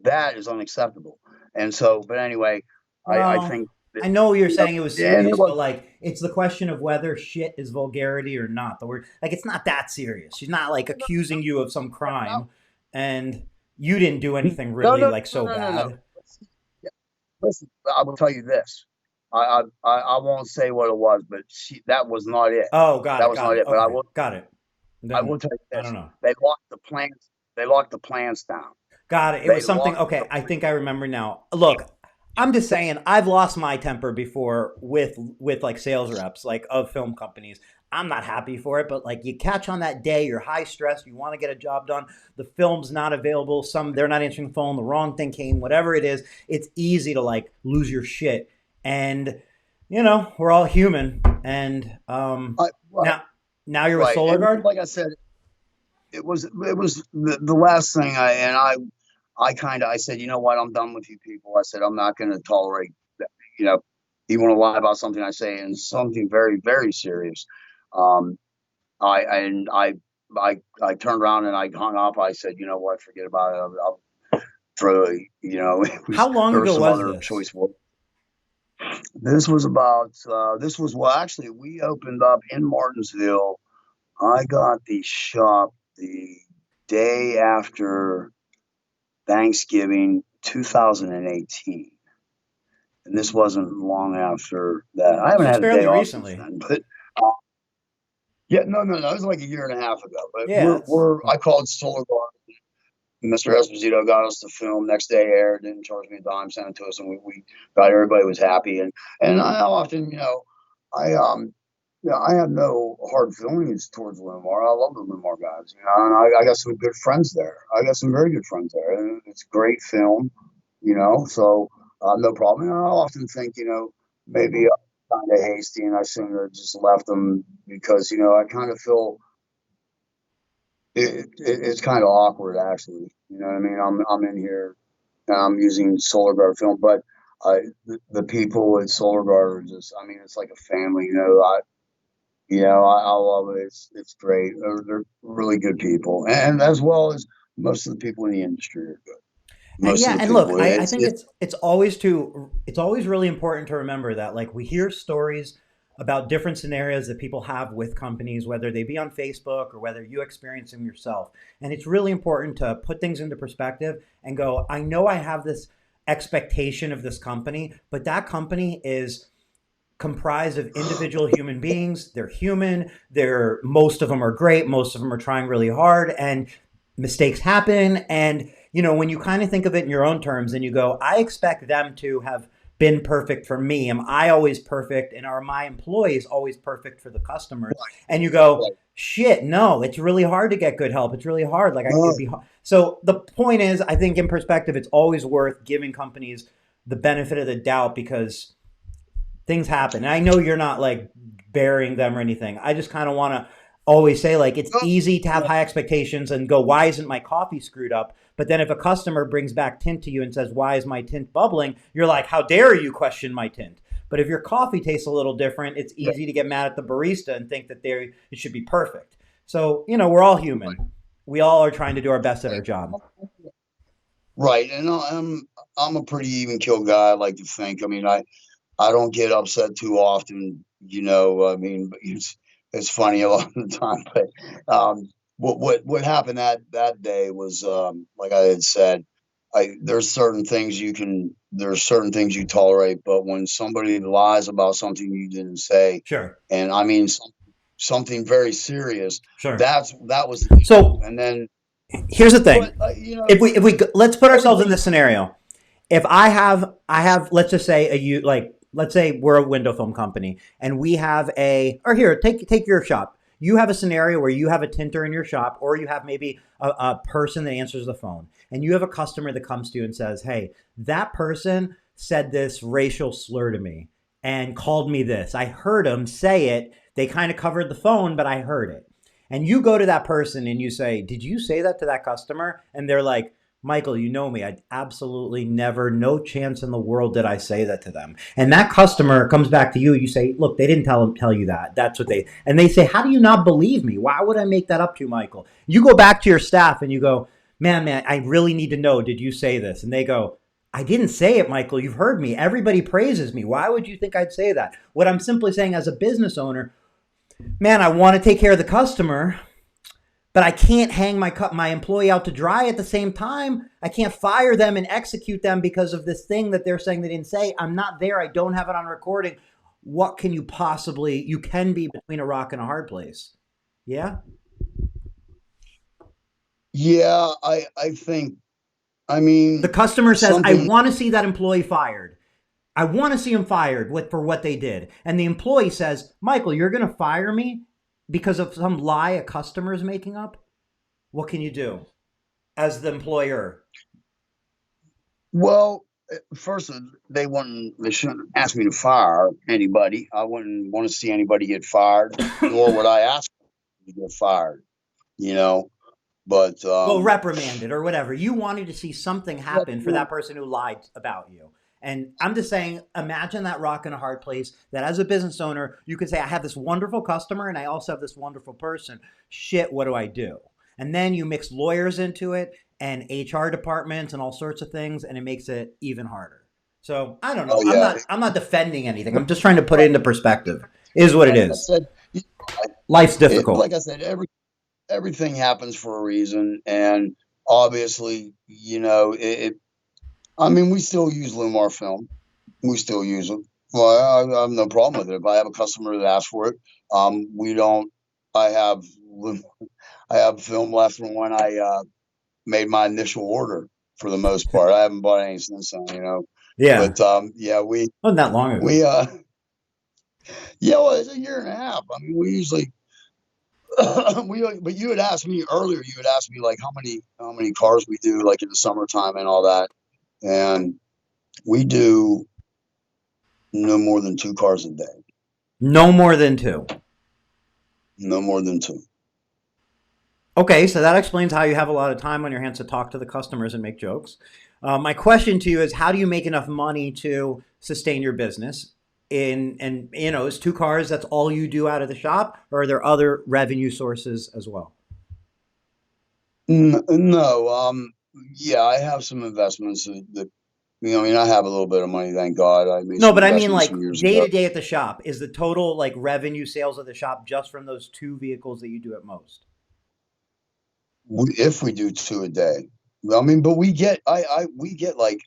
that is unacceptable." And so, but anyway, I think. I know you're saying it was serious, was, but it's the question of whether shit is vulgarity or not. The word, it's not that serious. She's not accusing you of some crime, and you didn't do anything really bad. Listen, I will tell you this. I won't say what it was, but that was not it. Oh, got that it. was Got not it. it. But Okay, got it. I will tell you this. I don't know. They locked the plants. They locked the plants down. Got it. It was something. Okay, I think I remember now. Look, I'm just saying I've lost my temper before with sales reps of film companies. I'm not happy for it, but you catch on that day, you're high stress, you want to get a job done, the film's not available, they're not answering the phone, the wrong thing came, whatever it is, it's easy to lose your shit. And we're all human. And now you're with Solar Guard? Like I said, it was the last thing I said, "You know what, I'm done with you people." I said, "I'm not going to tolerate that. You want to lie about something I say and something very, very serious." I turned around and I hung up. I said, "You know what, forget about it. I'll throw." How long ago was this? Choice words. This was actually, we opened up in Martinsville. I got the shop the day after Thanksgiving 2018. and this wasn't long after that. I This haven't was had a day fairly off since recently. then, but yeah, no, it was like a year and a half ago. But Yeah, that's I called Solar Guard. Mr. Esposito got us the film. Next day aired, didn't charge me a dime, sent it to us, and we got everybody was happy. And I often, I I have no hard feelings towards Lumar. I love the Lumar guys, and I got some good friends there. I got some very good friends there. And it's a great film, so no problem. And I often think, maybe I'm kind of hasty and I shouldn't have just left them because, I kind of feel it's kind of awkward actually. You know what I mean? I'm in here and I'm using Solar Guard film, but the people at Solar Guard are just, I mean, it's like a family. I love it. It's great. They're really good people, and as well as most of the people in the industry are good. and Most yeah, of the and look, people, I think it's always really important to remember that like we hear stories about different scenarios that people have with companies, whether they be on Facebook or whether you experience them yourself. And it's really important to put things into perspective and go, I know I have this expectation of this company, but that company is comprised of individual human beings. They're human. Most of them are great. Most of them are trying really hard, and mistakes happen. And when you kind of think of it in your own terms, and you go, I expect them to have been perfect for me. Am I always perfect? And are my employees always perfect for the customers? And you go, like, shit, no, it's really hard to get good help. It's really hard. It'd no, be hard. So the point is, I think in perspective, it's always worth giving companies the benefit of the doubt because things happen. And I know you're not like burying them or anything. I just kind of want to always say like it's no, easy to have no, high expectations and go, why isn't my coffee screwed up? But then if a customer brings back tint to you and says, why is my tint bubbling? You're like, how dare you question my tint? But if your coffee tastes a little different, it's right, easy to get mad at the barista and think that it should be perfect. So, we're all human. We all are trying to do our best at our job. right. And I'm a pretty even kill guy. I like to think. I mean, I don't get upset too often. I mean, it's funny a lot of the time. But what happened that day was like I had said. There's certain things you tolerate, but when somebody lies about something you didn't say, Sure. and I mean something very serious, Sure. that was the issue. So And then, here's the thing. but If we let's put ourselves in everything. this scenario. If I have let's just say let's say we're a window film company and we have or here, take your shop. You have a scenario where you have a tinter in your shop, or you have maybe a person that answers the phone, and you have a customer that comes to you and says, hey, that person said this racial slur to me and called me this. I heard them say it. They kind of covered the phone, but I heard it. And you go to that person and you say, did you say that to that customer? And they're like, Michael, you know me. I absolutely never, no chance in the world did I say that to them. And that customer comes back to you. You say, look, they didn't tell you that. That's what and they say, how do you not believe me? Why would I make that up to you, Michael? You go back to your staff and you go, man, I really need to know. Did you say this? And they go, I didn't say it, Michael. You've heard me. Everybody praises me. Why would you think I'd say that? What I'm simply saying as a business owner, man, I want to take care of the customer, but I can't hang my employee out to dry at the same time. I can't fire them and execute them because of this thing that they're saying they didn't say. I'm not there. I don't have it on recording. What can you possibly? You can be between a rock and a hard place. Yeah. Yeah, I think. I The mean, customer says, "I something. want to see that employee fired. I want to see him fired for what they did." And the employee says, "Michael, you're going to fire me because of some lie a customer is making up." What can you do as the employer? Well, first they shouldn't ask me to fire anybody. I wouldn't want to see anybody get fired, nor would I ask them to get fired. You know, but Well, reprimanded or whatever. You wanted to see something yeah, happen for that person who lied about you. And I'm just saying, imagine that rock in a hard place that as a business owner, you could say, I have this wonderful customer and I also have this wonderful person. Shit, what do I do? And then you mix lawyers into it and HR departments and all sorts of things, and it makes it even harder. So I don't know. oh I'm yeah, not I'm not defending anything. I'm just trying to put it into perspective. It is what it like I is. said, Life's difficult. like I said, everything happens for a reason, and obviously, I mean, we still use Lumar film. We still use them. Well, I have no problem with it. If I have a customer that asks for it, we don't. I have I have film left from when I made my initial order for the most part. I haven't bought any since then, you know. Yeah, But yeah, wasn't that long ago. we yeah, well, it's a year and a half. I mean, we usually but you had asked me earlier. You had asked me like how many cars we do like in the summertime and all that, and we do no more than 2 cars a day. No more than two. No more than two. Okay, so that explains how you have a lot of time on your hands to talk to the customers and make jokes. My question to you is, how do you make enough money to sustain your business? And is 2 cars that's all you do out of the shop, or are there other revenue sources as well? No, yeah, I have some investments that I mean, I have a little bit of money, thank God. I made No, some but I mean investments like some years day ago. to day at the shop. Is the total like revenue sales of the shop just from those two vehicles that you do at most? If we do two a day, I mean, but we get like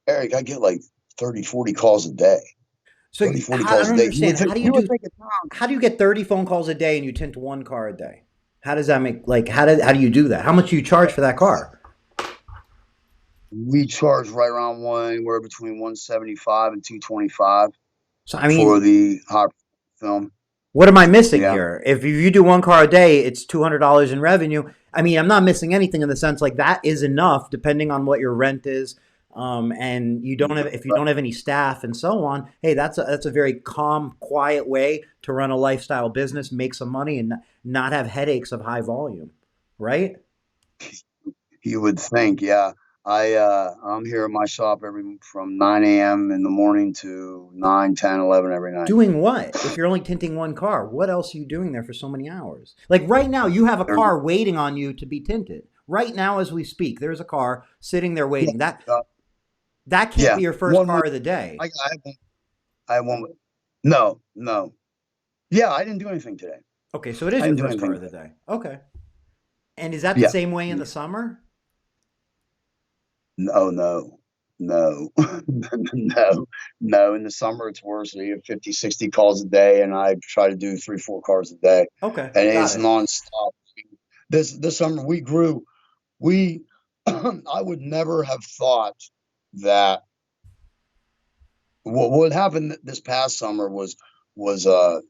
Eric, I get like 30, 40 calls a day. So 30, 40 I calls a don't day. understand. You would think it's How do you get 30 phone calls a day and you tint 1 car a day? How does that make like how do you do that? How much do you charge for that car? we charge right around anywhere between 175 and 225 So I for mean, the hot film. what am I missing Yeah. here? If you do 1 car a day, it's $200 in revenue. I mean, I'm not missing anything in the sense like that is enough, depending on what your rent is, and you don't have if you don't have any staff and so on. Hey, that's a very calm, quiet way to run a lifestyle business, make some money, and not have headaches of high volume, right? You would think, yeah. I'm here at my shop every from 9 a.m. in the morning to 9, 10, 11 every night. Doing what? If you're only tinting 1 car, what else are you doing there for so many hours? Like right now, you have a There's, car waiting on you to be tinted. Right now, as we speak, there's a car sitting there yeah, waiting. That uh, that can't yeah. be your first One more. car of the day. I have one. I have one. No, no. Yeah, I didn't do anything today. Okay, so it is I your didn't do first car anything of the today. day. Okay. And is that the Yeah. same way in the summer? No, no, no, no, no. In the summer, it's worse. You have 50, 60 calls a day, and I try to do 3, 4 cars a day, Okay, and got it's it. nonstop. This summer we grew. We I would never have thought that what happened this past summer was the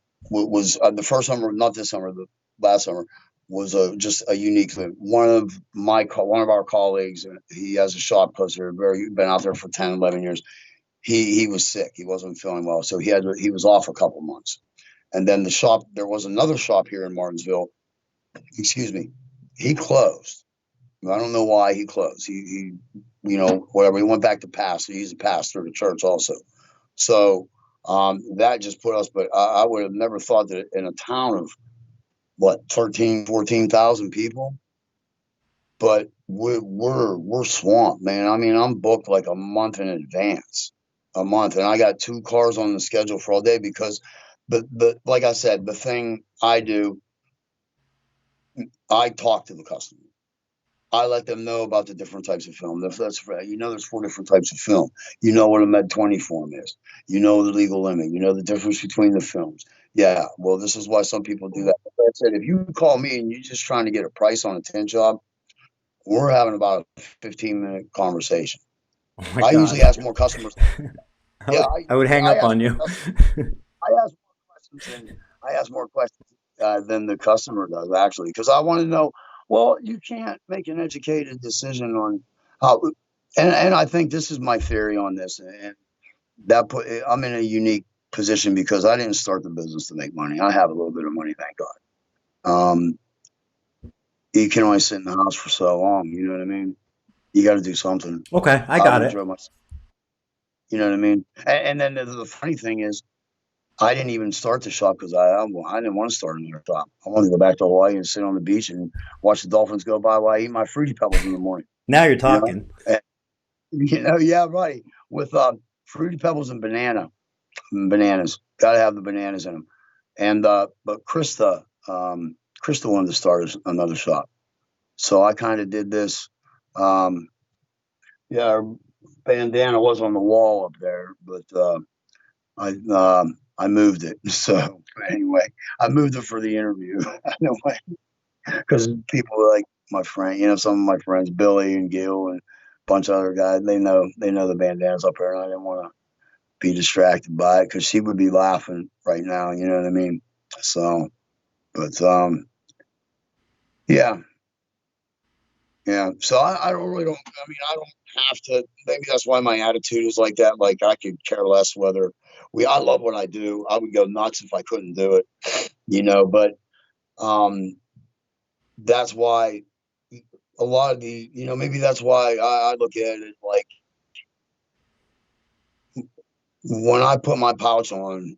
first summer, not this summer, the last summer was just a unique thing. One of our colleagues, he has a shop because they're very been out there for 10, 11 years. He was sick. He wasn't feeling well, so he was off a couple months. And then there was another shop here in Martinsville. Excuse me, he closed. I don't know why he closed. Whatever. He went back to pastor. He's a pastor of the church also. So that just put us. But I would have never thought that in a town of what 13, 14,000 people. But we're swamped, man. I mean, I'm booked like a month in advance, a month, and I got 2 cars on the schedule for all day because, but like I said, the thing I do, I talk to the customer. I let them know about the different types of film. There's 4 different types of film. You know what a Med 20 form is. You know the legal limit. You know the difference between the films. Yeah, well, this is why some people do that. But I said, if you call me and you're just trying to get a price on a tint job, we're having about a 15-minute conversation. Oh my I usually God. ask more customers. Yeah, I would hang I up ask on more you. customers. I ask more questions than than the customer does actually, because I want to know. Well, you can't make an educated decision on how, and I think this is my theory on this, and I'm in a unique position because I didn't start the business to make money. I have a little bit of money, thank God. Um, you can only sit in the house for so long. You know what I mean? You got to do something. Okay, I I got wouldn't it. drive myself. You know what I mean? And then the funny thing is, I didn't even start the shop because I didn't want to start another shop. I wanted to go back to Hawaii and sit on the beach and watch the dolphins go by while I eat my fruity pebbles in the morning. Now you're You know, talking. and, yeah, right. With fruity pebbles and bananas. Got to have the bananas in them. And but Krista wanted to start another shop, so I kind of did this. Um, yeah, bandana was on the wall up there, but I moved it. So anyway, I moved it for the interview. No way, because people like my friend, some of my friends, Billy and Gil and a bunch of other guys, they know the bandana's up there, and I didn't want to be distracted by it because she would be laughing right now. You know what I mean? So, but yeah, yeah. So I don't really don't. I mean, I don't have to. Maybe that's why my attitude is like that. Like I could care less whether I love what I do. I would go nuts if I couldn't do it. But um, that's why a lot of maybe that's why I look at it like when I put my pouch on,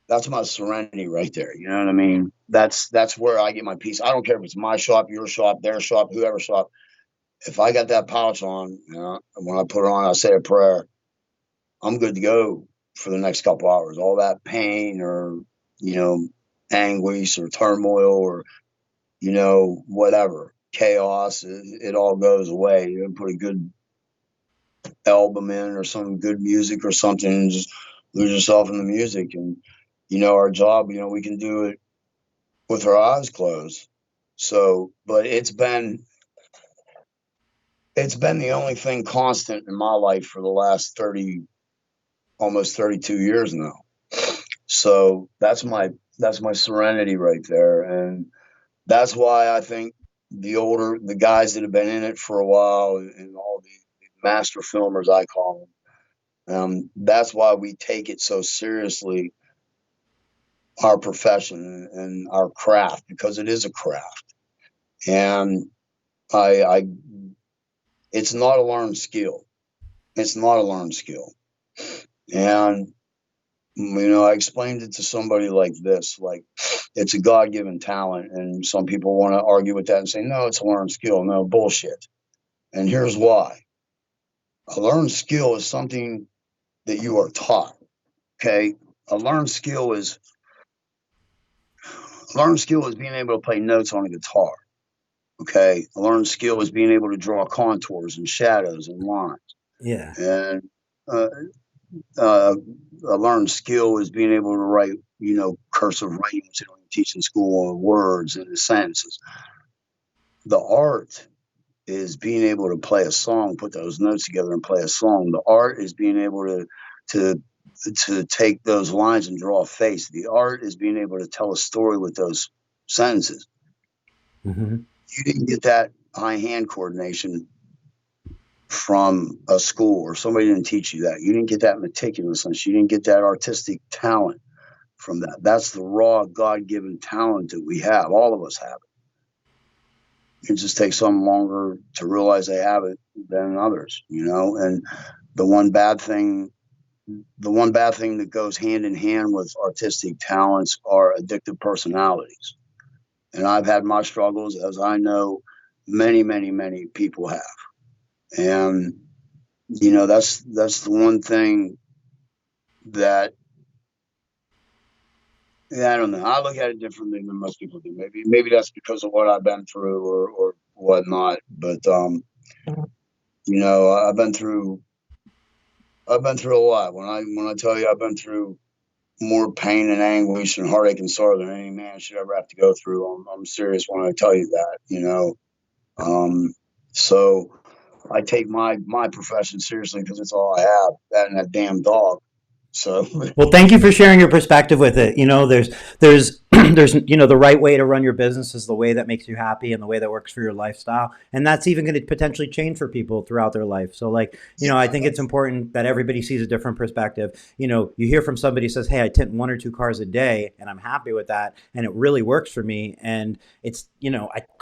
that's my serenity right there. You know what I mean? That's where I get my peace. I don't care if it's my shop, your shop, their shop, whoever shop. If I got that pouch on, when I put it on, I say a prayer. I'm good to go for the next couple hours. All that pain or anguish or turmoil or whatever chaos, it all goes away. You put a good album in or some good music or something, and just lose yourself in the music. And our job, we can do it with our eyes closed. So, but it's been the only thing constant in my life for the last 30, almost 32 years now. So that's my serenity right there. And that's why I think the guys that have been in it for a while and all the master filmers, I call them, that's why we take it so seriously, our profession and our craft, because it is a craft. And I it's not a learned skill. It's not a learned skill. And I explained it to somebody like this, like it's a God-given talent. And some people want to argue with that and say, no, it's a learned skill. No, bullshit. And here's why. A learned skill is something that you are taught. Okay. A learned skill is being able to play notes on a guitar. Okay. A learned skill is being able to draw contours and shadows and lines. Yeah. And uh, uh, a learned skill is being able to write, cursive writing, which they don't teach in school, words and sentences. The art is being able to play a song, put those notes together and play a song. The art is being able to take those lines and draw a face. The art is being able to tell a story with those sentences. Mm-hmm. You didn't get that eye hand coordination from a school, or somebody didn't teach you that. You didn't get that meticulousness. You didn't get that artistic talent from that. That's the raw God-given talent that we have. All of us have it. It just takes some longer to realize they have it than others, and the one bad thing that goes hand in hand with artistic talents are addictive personalities. And I've had my struggles, as I know many, many, many people have. And that's the one thing that, I don't know. I look at it differently than most people do. Maybe that's because of what I've been through or whatnot. But I've been through a lot. When I tell you I've been through more pain and anguish and heartache and sorrow than any man should ever have to go through. I'm serious when I tell you that. So I take my profession seriously because it's all I have. That and that damn dog. So Well, thank you for sharing your perspective with it. There's there's the right way to run your business is the way that makes you happy and the way that works for your lifestyle, and that's even going to potentially change for people throughout their life. So, like, yeah, I think it's important that everybody sees a different perspective. You hear from somebody who says, "Hey, I tint 1 or 2 cars a day, and I'm happy with that, and it really works for me." And it's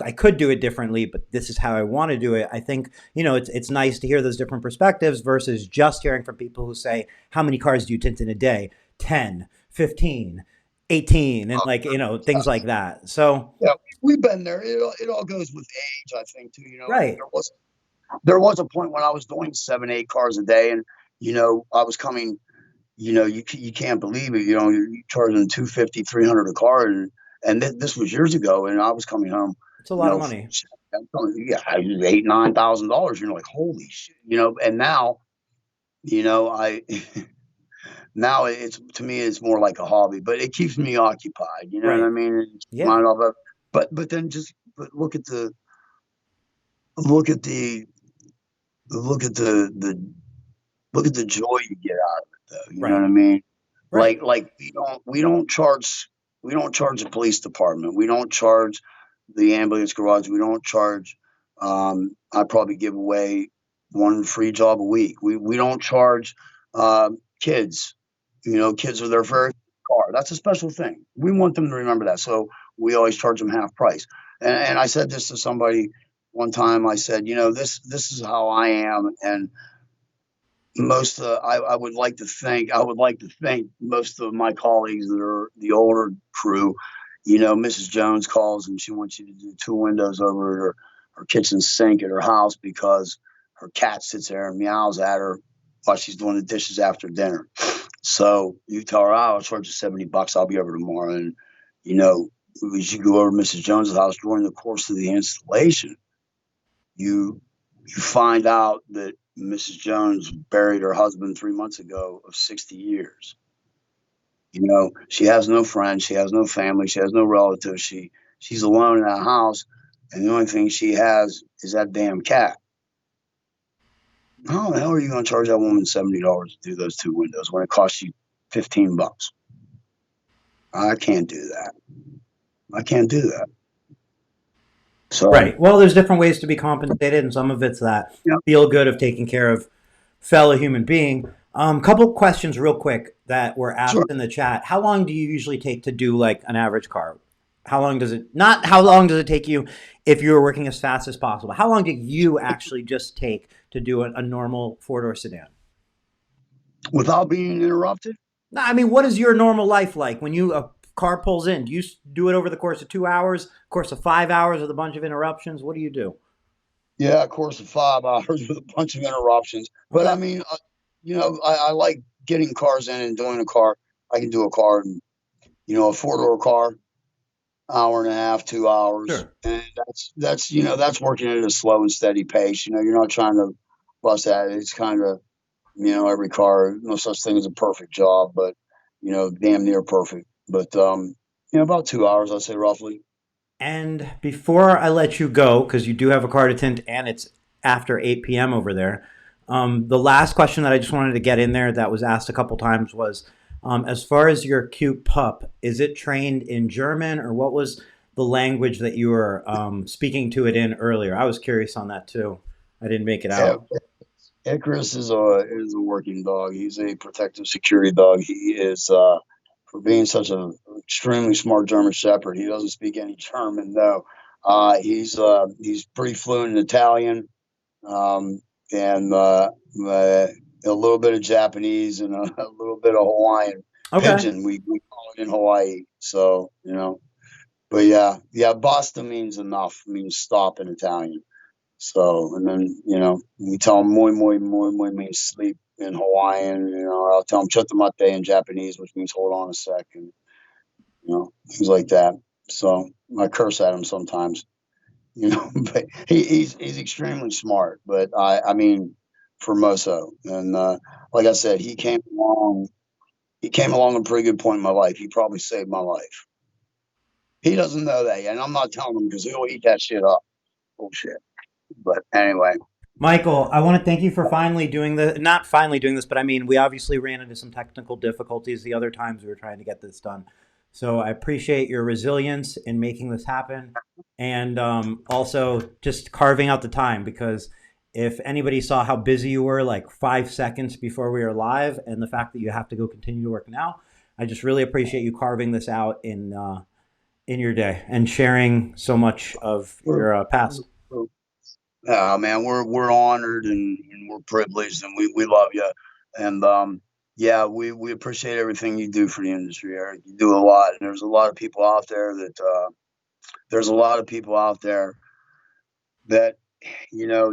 I could do it differently, but this is how I want to do it. I think it's nice to hear those different perspectives versus just hearing from people who say, how many cars do you tint in a day? 10, 15, 18, and things like that. So yeah, we've been there. It all goes with age, I think, too. right. There was a point when I was doing 7, 8 cars a day, and I was coming. You can't believe it. You're charging 250, 300 a car, and this was years ago, and I was coming home. It's a lot of money. I'm telling you, yeah, $8,000, $9,000. You're like, holy shit, and now, I now it's to me it's more like a hobby, but it keeps me occupied. You know what I Right. mean? It's Yeah. mind off of, but then but look at the look at the joy you get out of it, though. You know what Right. I mean? Right. Like we don't charge the police department. We don't charge the ambulance garage. We don't charge. I probably give away one free job a week. We don't charge kids. Kids are their first car. That's a special thing. We want them to remember that. So we always charge them half price. And I said this to somebody one time. I said, this is how I am, and I would like to think most of my colleagues that are the older crew, Mrs. Jones calls and she wants you to do two windows over her kitchen sink at her house because her cat sits there and meows at her while she's doing the dishes after dinner. So you tell her, I'll charge you $70. I'll be over tomorrow. And, you know, as you go over to Mrs. Jones's house during the course of the installation, you you find out that Mrs. Jones buried her husband 3 months ago of 60 years. She has no friends, she has no family, she has no relatives. She's alone in that house, and the only thing she has is that damn cat. How the hell are you going to charge that woman $70 to do those two windows when it costs you $15? I can't do that. I can't do that. So, Right. Well, there's different ways to be compensated, and some of it's that yeah, feel good of taking care of fellow human being. Couple questions real quick that were asked sure. in the chat. How long do you usually take to do like an average car? How long does it not how long does it take you if you were working as fast as possible? How long do you actually just take to do a normal four-door sedan? Without being interrupted. No, I mean, what is your normal life like when a car pulls in? Do you do it over the course of 2 hours, course of 5 hours with a bunch of interruptions? What do you do? Yeah, a course of 5 hours with a bunch of interruptions. But I Okay. mean, I like getting cars in and doing a car. I can do a car, a four-door car, hour and a half, 2 hours, Sure. and that's working at a slow and steady pace. You're not trying to bust at it. It's kind of every car, no such thing as a perfect job, but damn near perfect. But about 2 hours, I'd say roughly. And before I let you go, because you do have a car to tint and it's after 8 p.m. over there, the last question that I just wanted to get in there that was asked a couple times was as far as your cute pup, is it trained in German or what was the language that you were speaking to it in earlier? I was curious on that too. I didn't make it Yeah, out. Icarus is a working dog. He's a protective security dog. He is for being such an extremely smart German Shepherd. He doesn't speak any German though. He's pretty fluent in Italian, and a little bit of Japanese and a little bit of Hawaiian Okay. pigeon. We call it in Hawaii. So but yeah, basta means enough, means stop in Italian. So, and then, we tell them moi, moi, moi, moi means sleep in Hawaiian. I'll tell them chutamate in Japanese, which means hold on a second, things like that. So I curse at him sometimes, but he's extremely smart. But I mean, Formoso. And like I said, he came along a pretty good point in my life. He probably saved my life. He doesn't know that yet. And I'm not telling him because he'll eat that shit up. Bullshit. But anyway. Michael, I want to thank you for finally doing not finally doing this, but I mean, we obviously ran into some technical difficulties the other times we were trying to get this done. So I appreciate your resilience in making this happen and also just carving out the time because if anybody saw how busy you were like 5 seconds before we were live and the fact that you have to go continue to work now, I just really appreciate you carving this out in your day and sharing so much of We're, your past. man, we're honored and we're privileged, and we love you. And yeah, we appreciate everything you do for the industry, Eric. You do a lot, and there's a lot of people out there that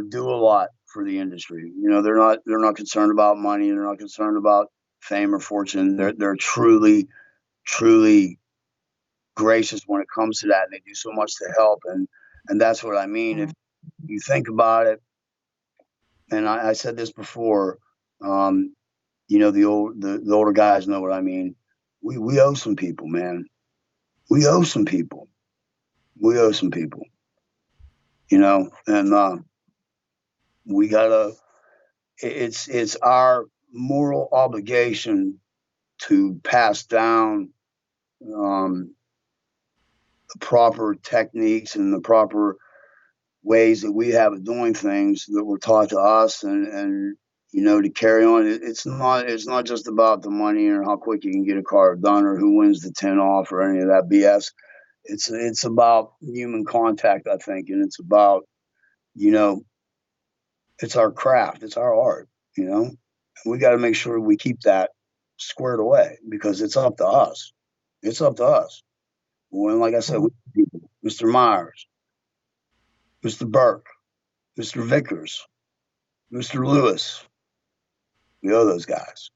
do a lot for the industry. They're not concerned about money. They're not concerned about fame or fortune. They're truly gracious when it comes to that, and they do so much to help. And And that's what I mean. If you think about it, and I said this before, you know, the older guys know what I mean. We owe some people, man. We owe some people. We owe some people, you know, and we gotta. It's our moral obligation to pass down the proper techniques and the proper ways that we have of doing things that were taught to us, and you know, to carry on. It's not just about the money or how quick you can get a car done or who wins the tint off or any of that BS. It's about human contact, I think, and it's about, you know, it's our craft, it's our art, you know. We got to make sure we keep that squared away because it's up to us. It's up to us. When, like I said, Mr. Myers, Mr. Burke, Mr. Vickers, Mr. Lewis, we owe those guys.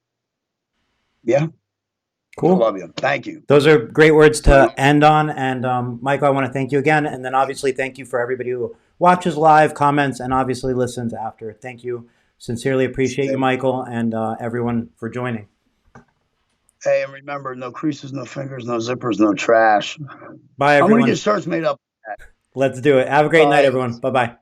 Yeah. Cool. I love you. Thank you. Those are great words to end on. And Michael, I want to thank you again. And then obviously thank you for everybody who watches live, comments, and obviously listens after. Thank you. Sincerely appreciate you, Michael, and everyone for joining. Hey, and remember, no creases, no fingers, no zippers, no trash. Bye, everyone. I'm going to get shirts made up. Let's do it. Have a great night, everyone. Bye-bye.